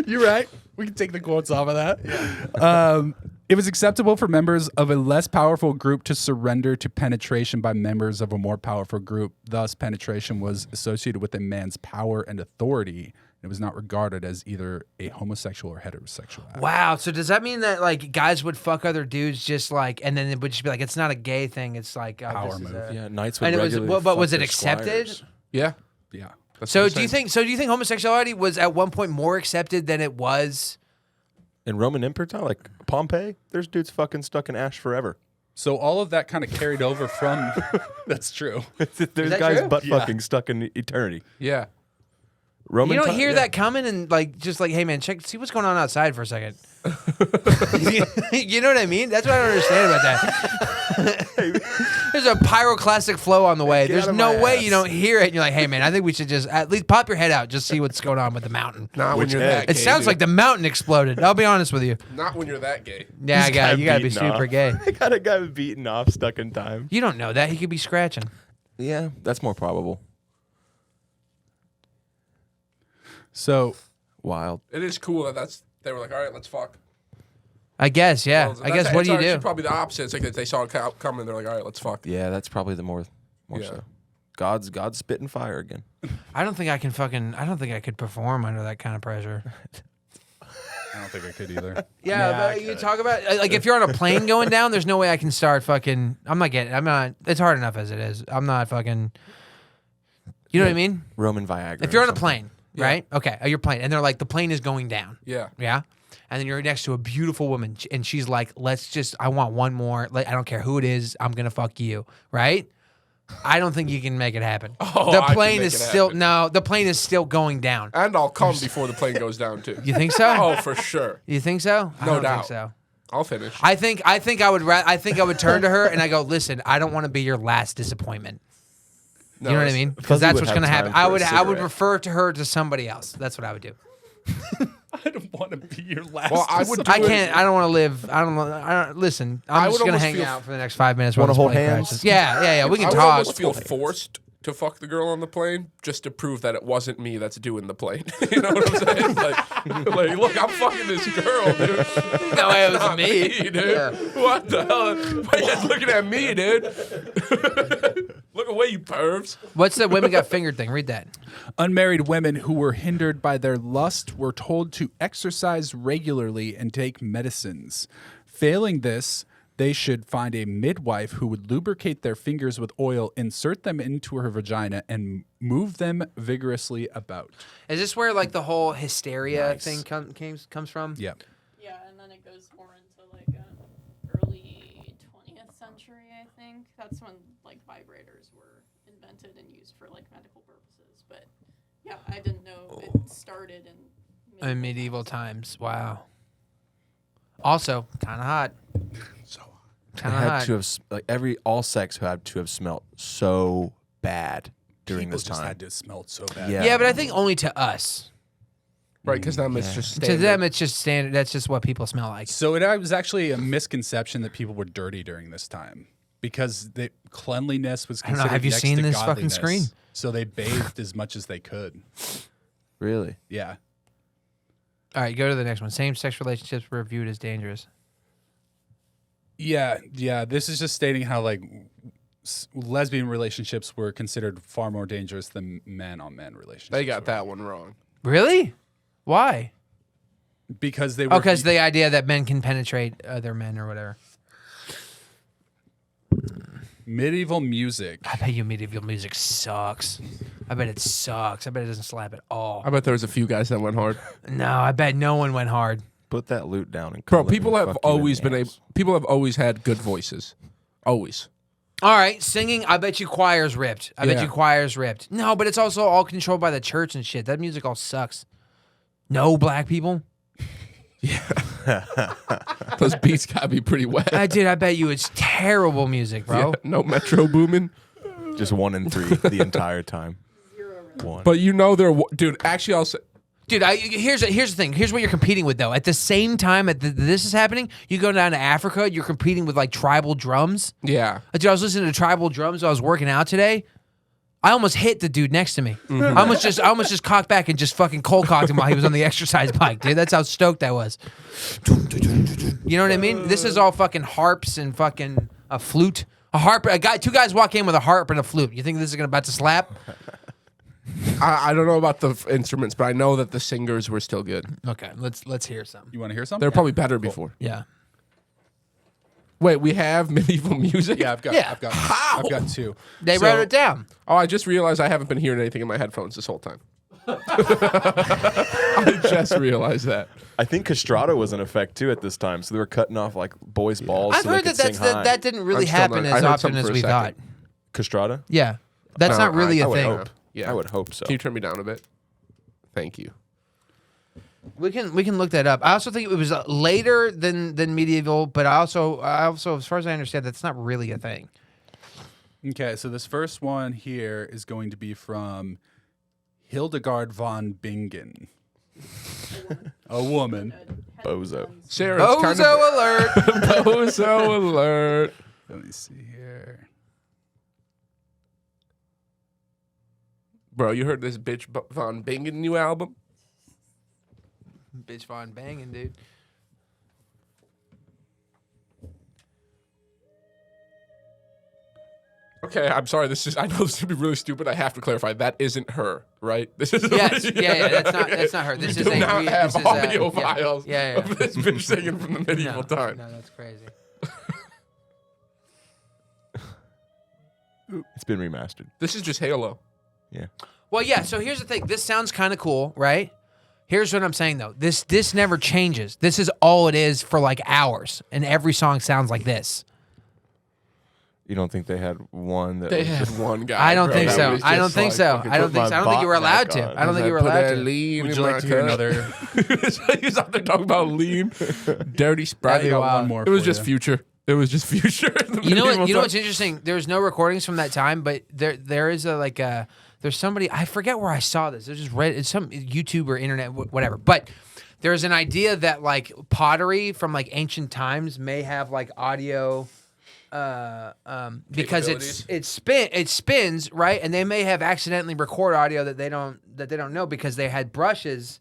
You're right. We can take the quotes off of that. It was acceptable for members of a less powerful group to surrender to penetration by members of a more powerful group. Thus, penetration was associated with a man's power and authority It was not regarded as either a homosexual or heterosexual act. Wow. So does that mean that like guys would fuck other dudes just like, and then it would just be like, it's not a gay thing. It's like Power this is move. Yeah, knights would And it was, regularly but was fuck it their accepted? squires. Yeah. Yeah. That's So what I'm do you saying. think homosexuality was at one point more accepted than it was? In Roman Empire time, like Pompeii, there's dudes fucking stuck in ash forever. So all of that kind of carried over from. That's true. There's that guys true? butt Yeah. fucking stuck in eternity. Yeah. Roman You don't time- hear yeah. that coming and like just like, hey man, see what's going on outside for a second. You know what I mean? That's what I don't understand about that. There's a pyroclastic flow on the way. Get There's out of no my way ass. you don't hear it. And you're like, hey man, I think we should just at least pop your head out, just see what's going on with the mountain. Not when Which you're head? that It gay. sounds dude. like the mountain exploded. I'll be honest with you. Not when you're that gay. Yeah, This guy you gotta be beaten super off. gay. I got a guy beaten off, stuck in time. You don't know that. He could be scratching. Yeah, that's more probable. So Wild. It is cool that they were like, all right, let's fuck. I guess, yeah. Well, I guess what do you it's do? actually probably the opposite. It's like they saw it coming. They're like, all right, let's fuck. Yeah, that's probably the more Yeah. so. God's spitting fire again. I don't think I could perform under that kind of pressure. I don't think I could either. Yeah, but you talk about like if you're on a plane going down, there's no way I can start fucking. It's hard enough as it is. I'm not fucking. You know what I mean? Roman Viagra. If you're or on a something. plane, right? Okay, you're plane, and they're like the plane is going down. Yeah. Yeah. And then you're next to a beautiful woman, and she's like, I want one more. Like, I don't care who it is. I'm going to fuck you. Right? I don't think you can make it happen. Oh, the I can plane make is it still, happen. no, the plane is still going down. And I'll come before the plane goes down too. You think so? Oh, for sure. You think so? I No don't doubt. think so. I'll finish. I think I would turn to her and I go, listen, I don't want to be your last disappointment. You know what I mean? Because Fuzzy that's would what's have going to happen. time I for a would cigarette. refer to her to somebody else. That's what I would do. I don't want to be your last. Well, I would do I it- can't. I don't want to live. I don't. Listen, I'm I just would gonna almost hang feel- out for the next 5 minutes. Wanna while this hold plane hands? crashes. Yeah. We I can would talk. almost feel forced to fuck the girl on the plane just to prove that it wasn't me that's doing the plane. You know what I'm saying? Like, look, I'm fucking this girl, dude. No, it was Not me. dude. Yeah. What the hell? Why are you guys looking at me, dude? Look away, you pervs. What's the women got fingered thing? Read that. Unmarried women who were hindered by their lust were told to exercise regularly and take medicines. Failing this, they should find a midwife who would lubricate their fingers with oil, insert them into her vagina, and move them vigorously about. Is this where like the whole hysteria Nice. thing comes from? Yeah. Yeah, and then it goes more into like early 20th century, I think. That's when like vibrators were invented and used for like medical purposes. But yeah, I didn't know it started in Medieval times. Wow. Also, kind of hot. So Kind It of had hot. to have all sex had to have smelt so bad during people this just time. had to smell so bad. Yeah. Yeah, but I think only to us. Right, because them it's Yeah. just To standard. them, it's just standard. That's just what people smell like. So it was actually a misconception that people were dirty during this time because the cleanliness was I don't know, considered have you next seen to this fucking godliness. screen? So they bathed as much as they could. Really? Yeah. All right, go to the next one. Same-sex relationships were viewed as dangerous. Yeah. This is just stating how like lesbian relationships were considered far more dangerous than man-on-man relationships. They got were. that one wrong. Really? Why? Because they were. Oh, because the idea that men can penetrate other men or whatever. medieval music. I bet you medieval music sucks. I bet it sucks. I bet it doesn't slap at all. I bet there was a few guys that went hard. No, I bet no one went hard. Put that loot down and Bro, let me people have fuck you in always the been able. ass. People have always had good voices. Always. All right, singing, I bet you choir's ripped. I bet Yeah. you choir's ripped. No, but it's also all controlled by the church and shit. That music all sucks. No black people? Those beats gotta be pretty wet. Dude, I bet you it's terrible music, bro. Yeah, no Metro booming. Just 1 in 3 the entire time. One. But you know they're dude. Actually, I'll say Dude, here's the thing. Here's what you're competing with, though. At the same time this is happening, you go down to Africa, you're competing with, like, tribal drums. yeah. Dude, I was listening to tribal drums while I was working out today. I almost hit the dude next to me. Mm-hmm. I almost just cocked back and just fucking cold cocked him while he was on the exercise bike, dude. That's how stoked I was. You know what I mean? This is all fucking harps and fucking a flute. Two guys walk in with a harp and a flute. You think this is about to slap? I don't know about the instruments, but I know that the singers were still good. Okay, let's hear some. You want to hear They something? were probably better before. Yeah. Wait, we have medieval music? Yeah, I've got. Yeah. I've got two. They So- wrote it down. Oh, I just realized I haven't been hearing anything in my headphones this whole time. I just realized that. I think castrato was in effect too at this time, so they were cutting off like boys' balls. I've so they heard could that sing high. that didn't really I'm still happen not- I as heard often something as for a we thought. second. Castrata? Yeah, that's No, not really I a would thing. hope. Yeah. I would hope so. Can you turn me down a bit? Thank you. We can look that up. I also think it was later than medieval, but I also as far as I understand, that's not really a thing. Okay, so this first one here is going to be from Hildegard von Bingen, a woman. Bozo. Sarah, it's kind Bozo of alert! Bozo alert. Let me see here. Bro, you heard this bitch Von Bingen new album? Bitch Von banging, dude. Okay, I'm sorry. I know this is gonna be really stupid. I have to clarify. That isn't her, right? This is Yes, yeah. That's not her. This We is do a not have this is audio yeah, files Yeah, of this bitch singing from the medieval time. No, that's crazy. It's been remastered. This is just Halo. Yeah. Well, yeah. So here's the thing. This sounds kind of cool, right? Here's what I'm saying though. This never changes. This is all it is for like hours, and every song sounds like this. You don't think they had one that They was had just one guy. I don't bro, think that so. was I don't just think like, so. fucking I don't put think my so. I don't think you were bot allowed back to. on. I don't think you were Put allowed that to. lean Would in you my like to hear cup. another? He's out there talking about lean, dirty Sprite. That'd be got wild. one more. It was for just you. future. It was just future. in the You know what? medieval You know time. what's interesting? There's no recordings from that time, but there is there's somebody, I forget where I saw this. I just read it's some YouTube or internet whatever. But there's an idea that like pottery from like ancient times may have like audio because it spins, right? And they may have accidentally recorded audio that they don't know because they had brushes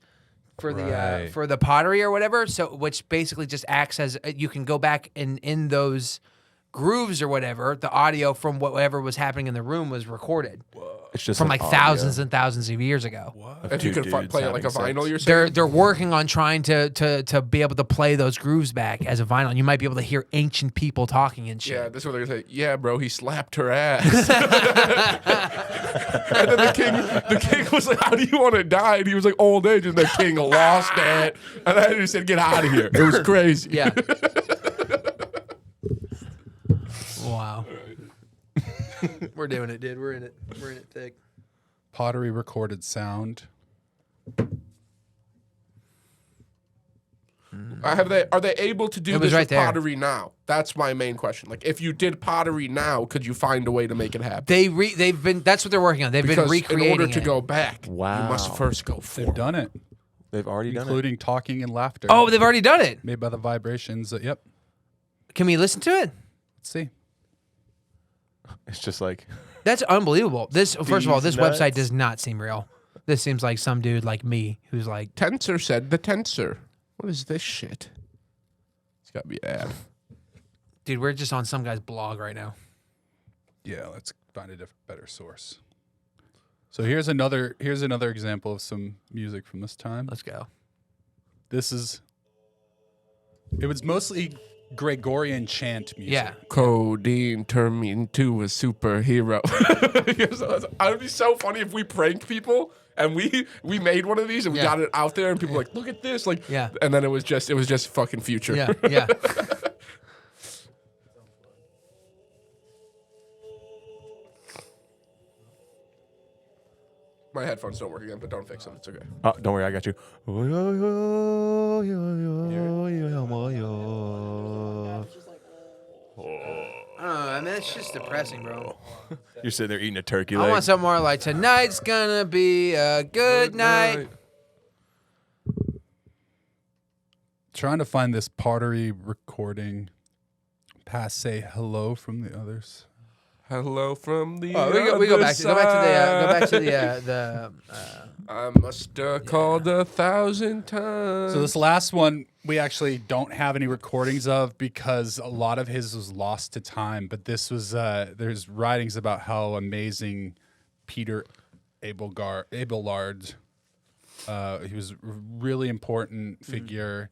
for the Right. for the pottery or whatever. So which basically just acts as you can go back and in those grooves or whatever, the audio from whatever was happening in the room was recorded it's just from an like audio thousands and thousands of years ago. of If you two could dudes play it like a having vinyl, sex. you're saying? They're working on trying to be able to play those grooves back as a vinyl. You might be able to hear ancient people talking and shit. Yeah, this is what they're gonna say. Yeah, bro, he slapped her ass. And then the king was like, "How do you want to die?" And he was like, "Old age." And the king lost it, and then he said, "Get out of here." It was crazy. Yeah. Wow. We're doing it, dude. We're in it. We're in it thick. Pottery recorded sound. Are they able to do It was this right with there. pottery now? That's my main question. Like, if you did pottery now, could you find a way to make it happen? They've been. That's what they're working on. They've Because been recreating in order to it. go back, you must Wow. first go They've forward. done it, They've already done it. including talking and laughter. Oh, they've already done it. made by the vibrations. Yep. Can we listen to it? Let's see. It's just like That's unbelievable. This first of all, this These nuts. website does not seem real. This seems like some dude like me who's like, Tensor said the tensor. What is this shit? It's got to be an ad. dude, we're just on some guy's blog right now. Yeah, let's find a better source. So here's another example of some music from this time. Let's go. It was mostly Gregorian chant music. Yeah. Codeine turned me into a superhero. It would be so funny if we pranked people and we made one of these and we Yeah. got it out there and people were like, look at this, like, Yeah. and then it was just fucking future. Yeah. Yeah. My headphones don't work again, but don't fix them. It's okay. oh, don't worry, I got you. I mean, it's just depressing, bro. You're sitting there eating a turkey I leg. want something more like tonight's gonna be a good night. Trying to find this pottery recording. Pass say hello from the others. Hello from the We go other back to the I must have called 1,000 times. So this last one we actually don't have any recordings of because a lot of his was lost to time. But this was there's writings about how amazing Peter Abelard. He was a really important figure.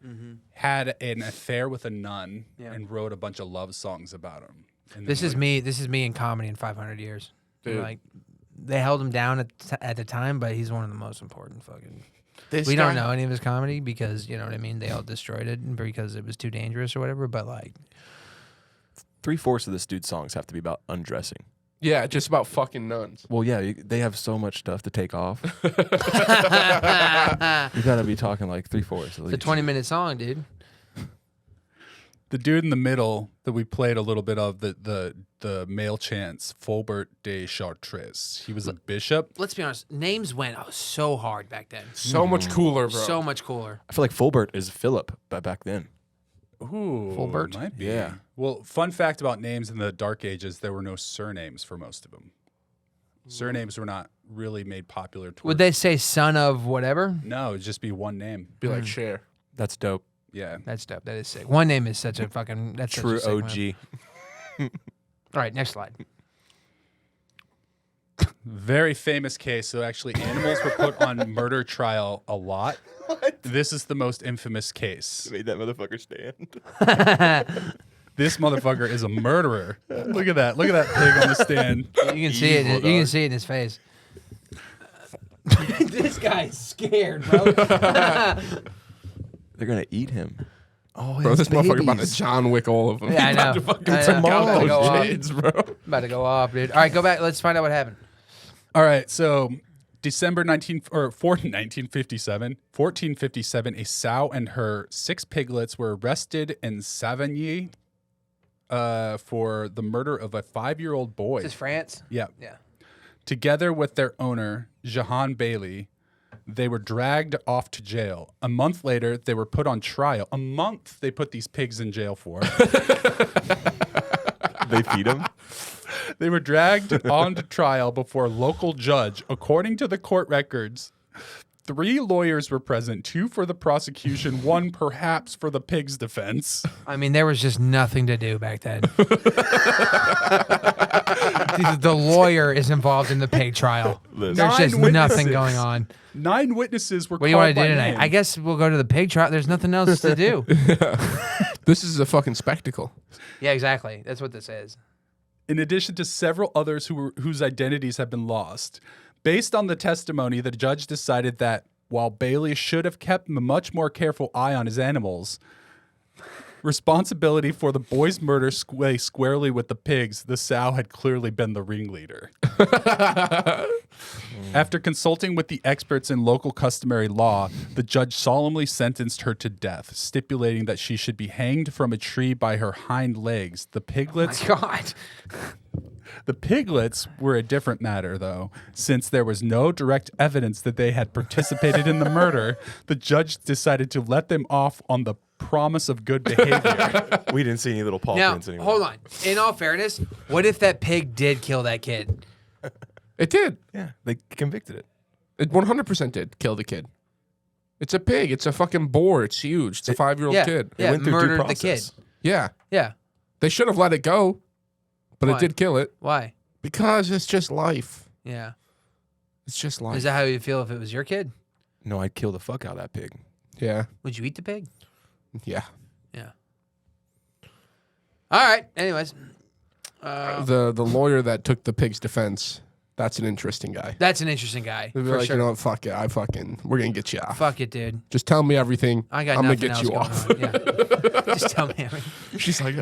Had an affair with a nun and wrote a bunch of love songs about him. And This then, is me. This is me in comedy in 500 years. Dude. Like, they held him down at the time, but he's one of the most important fucking. This We guy- don't know any of his comedy because you know what I mean. They all destroyed it because it was too dangerous or whatever. But like, 3/4 of this dude's songs have to be about undressing. Yeah, just about fucking nuns. Well, yeah, they have so much stuff to take off. You gotta be talking like 3/4 at it's a least. 20-minute song, dude. the dude in the middle that we played a little bit of, the male chants, Fulbert de Chartres. He was a bishop. Let's be honest. Names went so hard back then. So much cooler, bro. So much cooler. I feel like Fulbert is Philip, but back then. Ooh, Fulbert? might be. Yeah. Well, fun fact about names in the Dark Ages, there were no surnames for most of them. Surnames were not really made popular. Would they say son of whatever? No, it'd just be one name. Be like Cher. That's dope. Yeah. That's dope. That is sick. One name is such a fucking. That's such a True sick one. OG. All right, next slide. Very famous case. So actually, animals were put on murder trial a lot. This is the most infamous case. Made that motherfucker stand. This motherfucker is a murderer. Look at that. Look at that pig on the stand. You can see it. Evil, You can dog. see it in his face. This guy's scared, bro. They're gonna eat him. Oh, Bro, this motherfucker about to babies. John Wick all of them. Yeah, I He about know. to fucking I know. take out About to go those off. kids, bro. About to go off, dude. All right, go back. Let's find out what happened. All right, so December 1457, a sow and her 6 piglets were arrested in Savigny for the murder of a 5-year-old boy. This is France. Yeah. Yeah. Together with their owner, Jehan Bailey, they were dragged off to jail. A month later, they were put on trial. A month they put these pigs in jail for. They feed him. They were dragged on to trial before a local judge. According to the court records, 3 lawyers were present, 2 for the prosecution, 1 perhaps for the pig's defense. I mean, there was just nothing to do back then. The lawyer is involved in the pig trial. Listen. There's 9 just nothing witnesses. going on. 9 witnesses were What do you want called to do by tonight? name. I guess we'll go to the pig trial. There's nothing else to do. This is a fucking spectacle. Yeah, exactly. That's what this is. In addition to several others whose identities have been lost. Based on the testimony, the judge decided that while Bailey should have kept a much more careful eye on his animals, responsibility for the boy's murder lay squarely with the pigs. The sow had clearly been the ringleader. After consulting with the experts in local customary law, the judge solemnly sentenced her to death, stipulating that she should be hanged from a tree by her hind legs. The piglets God. The piglets were a different matter, though. Since there was no direct evidence that they had participated in the murder, the judge decided to let them off on the promise of good behavior. We didn't see any little paw Now, prints anymore. hold on. In all fairness, what if that pig did kill that kid? It did. Yeah, they convicted it. It 100% did kill the kid. It's a pig. It's a fucking boar. It's huge. It's a 5-year-old Yeah, kid. yeah, went through due murdered the kid. process. Yeah. Yeah. They should have let it go, but Why? it did kill it Why? because it's just life. Yeah. It's just life. Is that how you'd feel if it was your kid? No, I'd kill the fuck out of that pig. Yeah. Would you eat the pig? Yeah. Yeah. All right. Anyways, The lawyer that took the pig's defense, that's an interesting guy. that's an interesting guy. They'd be For like, sure. you know what, fuck it. We're going to get you off. Fuck it, dude. Just tell me everything. I got I'm going nothing to get else you going off. on. Yeah. Just tell me everything. She's like,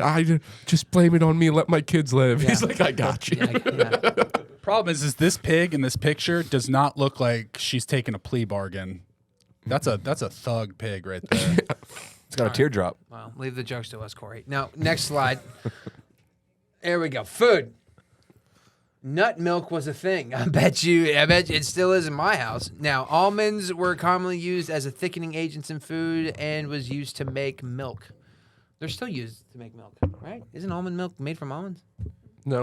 just blame it on me. Let my kids live. Yeah. He's like, I got you. Yeah. Problem is this pig in this picture does not look like she's taking a plea bargain. That's a thug pig right there. It's got a teardrop. Well, leave the jokes to us, Corey. Now, next slide. There we go. Food. Nut milk was a thing. I bet you it still is in my house. Now, almonds were commonly used as a thickening agents in food and was used to make milk. They're still used to make milk, right? Isn't almond milk made from almonds? No.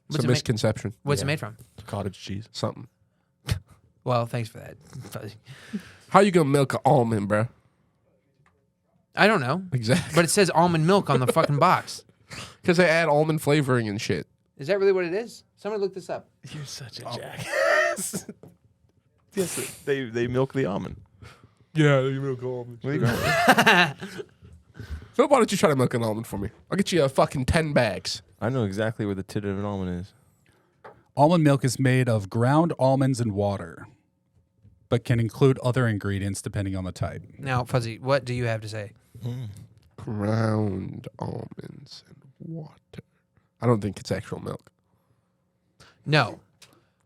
It's What's a it ma- misconception. What's it made from? Cottage cheese. Something. Well, thanks for that. How you going to milk an almond, bro? I don't know. Exactly. But it says almond milk on the fucking box. Because they add almond flavoring and shit. Is that really what it is? Somebody look this up. You're such a jack. Yes, they milk the almond. Yeah, you milk almonds. What are you going with? So why don't you try to milk an almond for me? I'll get you a fucking 10 bags. I know exactly where the tit of an almond is. Almond milk is made of ground almonds and water, but can include other ingredients depending on the type. Now, Fuzzy, what do you have to say? Ground almonds and water. I don't think it's actual milk. No.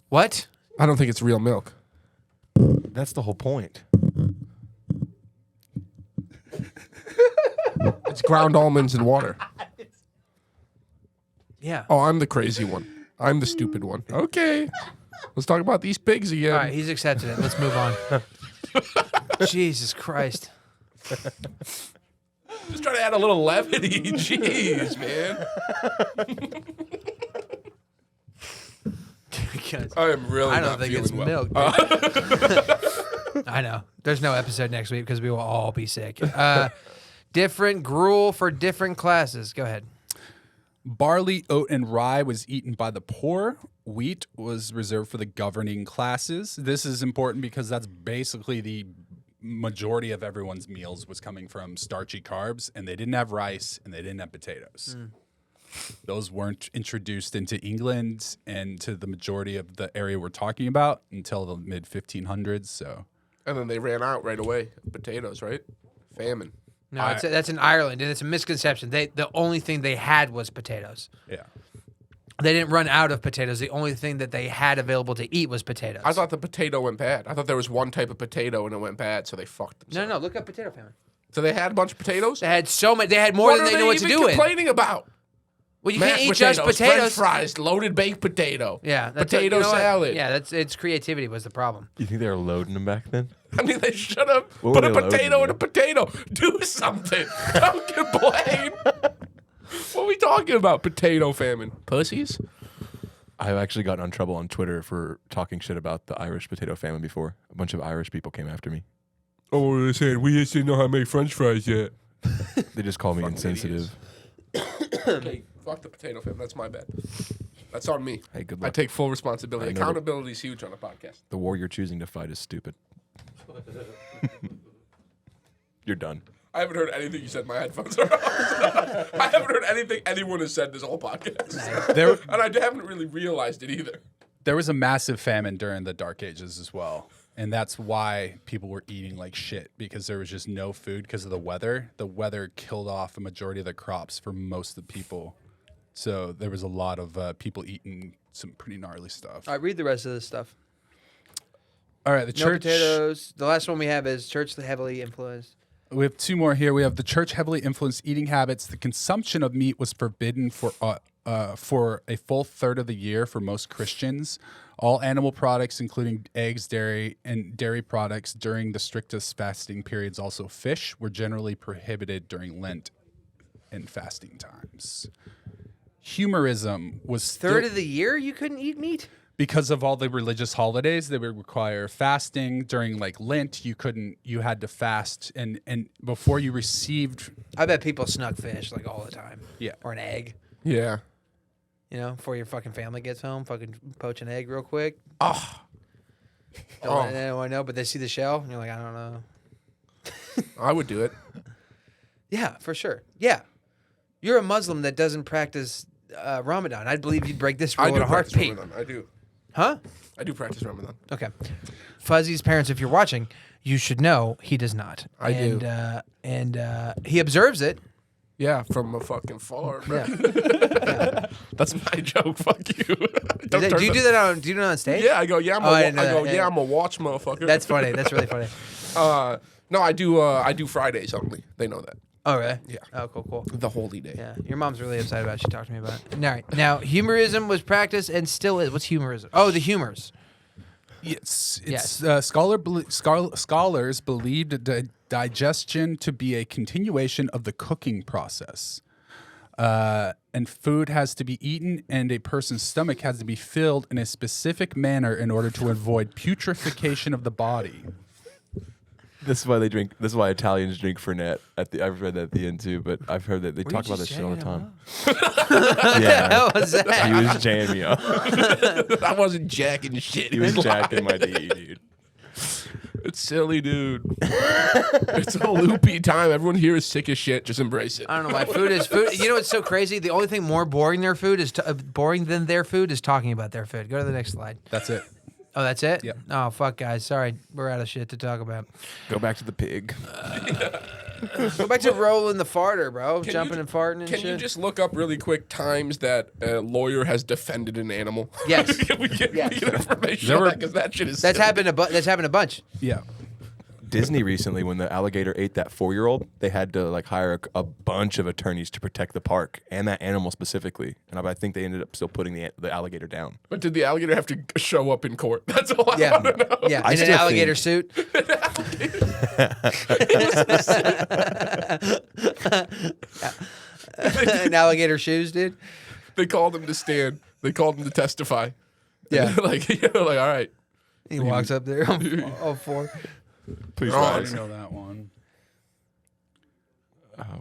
What? I don't think it's real milk. That's the whole point. It's ground almonds and water. Yeah. Oh, I'm the crazy one. I'm the stupid one. Okay. Let's talk about these pigs again. All right, he's accepted it. Let's move on. Jesus Christ. Just trying to add a little levity. Jeez, man. Because I am really I don't not think feeling it's well. milk. dude. I know. There's no episode next week because we will all be sick. Different gruel for different classes. Go ahead. Barley, oat, and rye was eaten by the poor. Wheat was reserved for the governing classes. This is important because that's basically the majority of everyone's meals was coming from starchy carbs, and they didn't have rice and they didn't have potatoes. Those weren't introduced into England and to the majority of the area we're talking about until the mid 1500s. So, And then they ran out right away. Potatoes, right? Famine. No, that's in Ireland, and it's a misconception. The only thing they had was potatoes. yeah. They didn't run out of potatoes. The only thing that they had available to eat was potatoes. I thought the potato went bad. I thought there was one type of potato and it went bad, so they fucked themselves. No, look up potato famine. So they had a bunch of potatoes? They had so many. They had more than they knew what to do with. complaining about? Well, you Mashed can't eat just French potatoes. fries, loaded baked potato. Yeah, that's potato you know what? salad. Yeah, it's creativity was the problem. You think they were loading them back then? I mean, they should have What put were a they loading potato in with? a potato. Do something. Don't complain. What are we talking about? Potato famine. Pussies? I've actually gotten in trouble on Twitter for talking shit about the Irish potato famine before. A bunch of Irish people came after me. Oh, they said, we just didn't know how to make French fries yet. They just call me Fucking insensitive. Okay, fuck the potato famine. That's my bad. That's on me. Hey, good I luck. take full responsibility. I know that- Accountability is huge on a podcast. The war you're choosing to fight is stupid. You're done. I haven't heard anything you said. My headphones are on. I haven't heard anything anyone has said this whole podcast. There, And I haven't really realized it either. there was a massive famine during the Dark Ages as well. And that's why people were eating like shit, because there was just no food because of the weather. The weather killed off a majority of the crops for most of the people. So there was a lot of people eating some pretty gnarly stuff. All right, read the rest of this stuff. All right, the No church. potatoes. The last one we have is church heavily influenced. We have two more here. We have the church heavily influenced eating habits. The consumption of meat was forbidden for a full third of the year for most Christians. All animal products, including eggs, dairy, and dairy products during the strictest fasting periods, also fish, were generally prohibited during Lent and fasting times. Humorism was Third of the year you couldn't eat meat? because of all the religious holidays that would require fasting. During like Lent, you had to fast, and before you received, I bet people snuck fish like all the time. Yeah. Or an egg. Yeah. You know, before your fucking family gets home, fucking poach an egg real quick. Oh. Don't let anyone know, but they see the shell, and you're like, I don't know. I would do it. Yeah, for sure. Yeah. You're a Muslim that doesn't practice Ramadan. I believe you'd break this rule I in do a practice heartbeat. Ramadan. I do. Huh? I do practice Ramadan. Okay. Fuzzy's parents, if you're watching, you should know he does not. I do. And he observes it. Yeah, from a fucking far. Bro. Yeah. That's my joke. Fuck you. Do you do that on stage? Yeah, I go. Yeah, Oh, I didn't know that. Yeah. I'm a watch motherfucker. That's funny. That's really funny. No, I do. I do Fridays only. They know that. Oh, really? Yeah. Oh, cool. The holy day. Yeah. Your mom's really upset about it. She talked to me about it. All right. Now, humorism was practiced and still is. What's humorism? Oh, the humors. yes, Yes. Scholars believed digestion to be a continuation of the cooking process. And food has to be eaten, and a person's stomach has to be filled in a specific manner in order to avoid putrefaction of the body. This is why they drink. This is why Italians drink Fernet. I've read that at the end too, but I've heard that they Were talk you about that just shit all the jacking time. Yeah, How was that? he was jamming me up. I wasn't jacking shit. He was jacking my D, dude. It's silly, dude. It's a loopy time. Everyone here is sick as shit. Just embrace it. I don't know why food is food. You know what's so crazy? The only thing more boring boring than their food is talking about their food. Go to the next slide. That's it. Oh, that's it? Yep. Oh, fuck, guys. Sorry. We're out of shit to talk about. Go back to the pig. Go back to Roland the farter, bro. Jumping and farting and Can shit. you just look up really quick times that a lawyer has defended an animal? Yes. Can we get information There on were- that? Because that shit is That's silly. happened a bunch. Yeah. Disney recently, when the alligator ate that 4-year-old, they had to like hire a bunch of attorneys to protect the park and that animal specifically. And I think they ended up still putting the alligator down. But did the alligator have to show up in court? That's all I Yeah. want to know. Yeah. I In an still alligator think- suit. And alligator shoes, dude. They called him to stand. They called him to testify. Yeah. like all right. He walks up there on all four. Please Oh, I rise. know that one.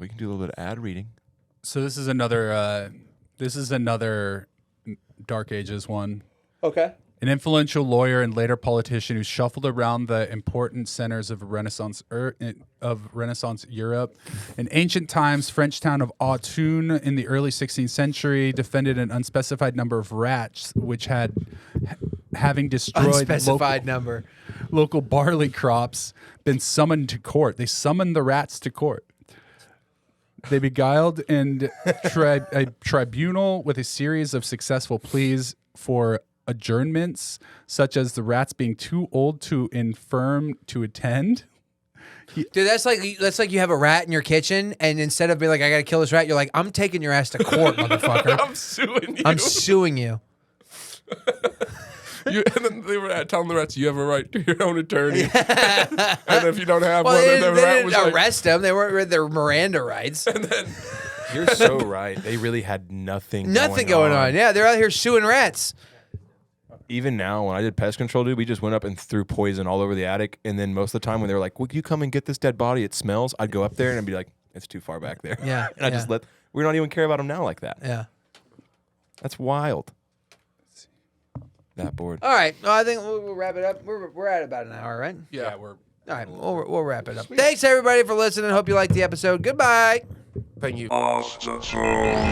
We can do a little bit of ad reading. So this is another Dark Ages one. Okay. An influential lawyer and later politician who shuffled around the important centers of Renaissance Europe. In ancient times, French town of Autun in the early 16th century defended an unspecified number of rats, which having destroyed Unspecified number. local barley crops, been summoned to court. They summoned the rats to court. They beguiled a tribunal with a series of successful pleas for adjournments, such as the rats being too old to infirm to attend. Dude, that's like you have a rat in your kitchen, and instead of being like, I gotta kill this rat, you're like, I'm taking your ass to court, motherfucker. I'm suing you. I'm suing you. And then they were telling the rats, you have a right to your own attorney. And if you don't have Well, one, they, then the they rat didn't was like, arrest them. They weren't with their Miranda rights. You're so right. They really had nothing Nothing going on. Yeah, they're out here suing rats. Even now, when I did pest control, dude, we just went up and threw poison all over the attic. And then most of the time when they were like, would you come and get this dead body? It smells. I'd go up there and I'd be like, it's too far back there. Yeah, And I just we don't even care about them now like that. Yeah. That's wild. That bored. All right. Well, I think we'll wrap it up. We're at about an hour, right? yeah, we're All right. We'll wrap it up. Thanks, everybody, for listening. Hope you liked the episode. Goodbye. thank you. Hasta soon.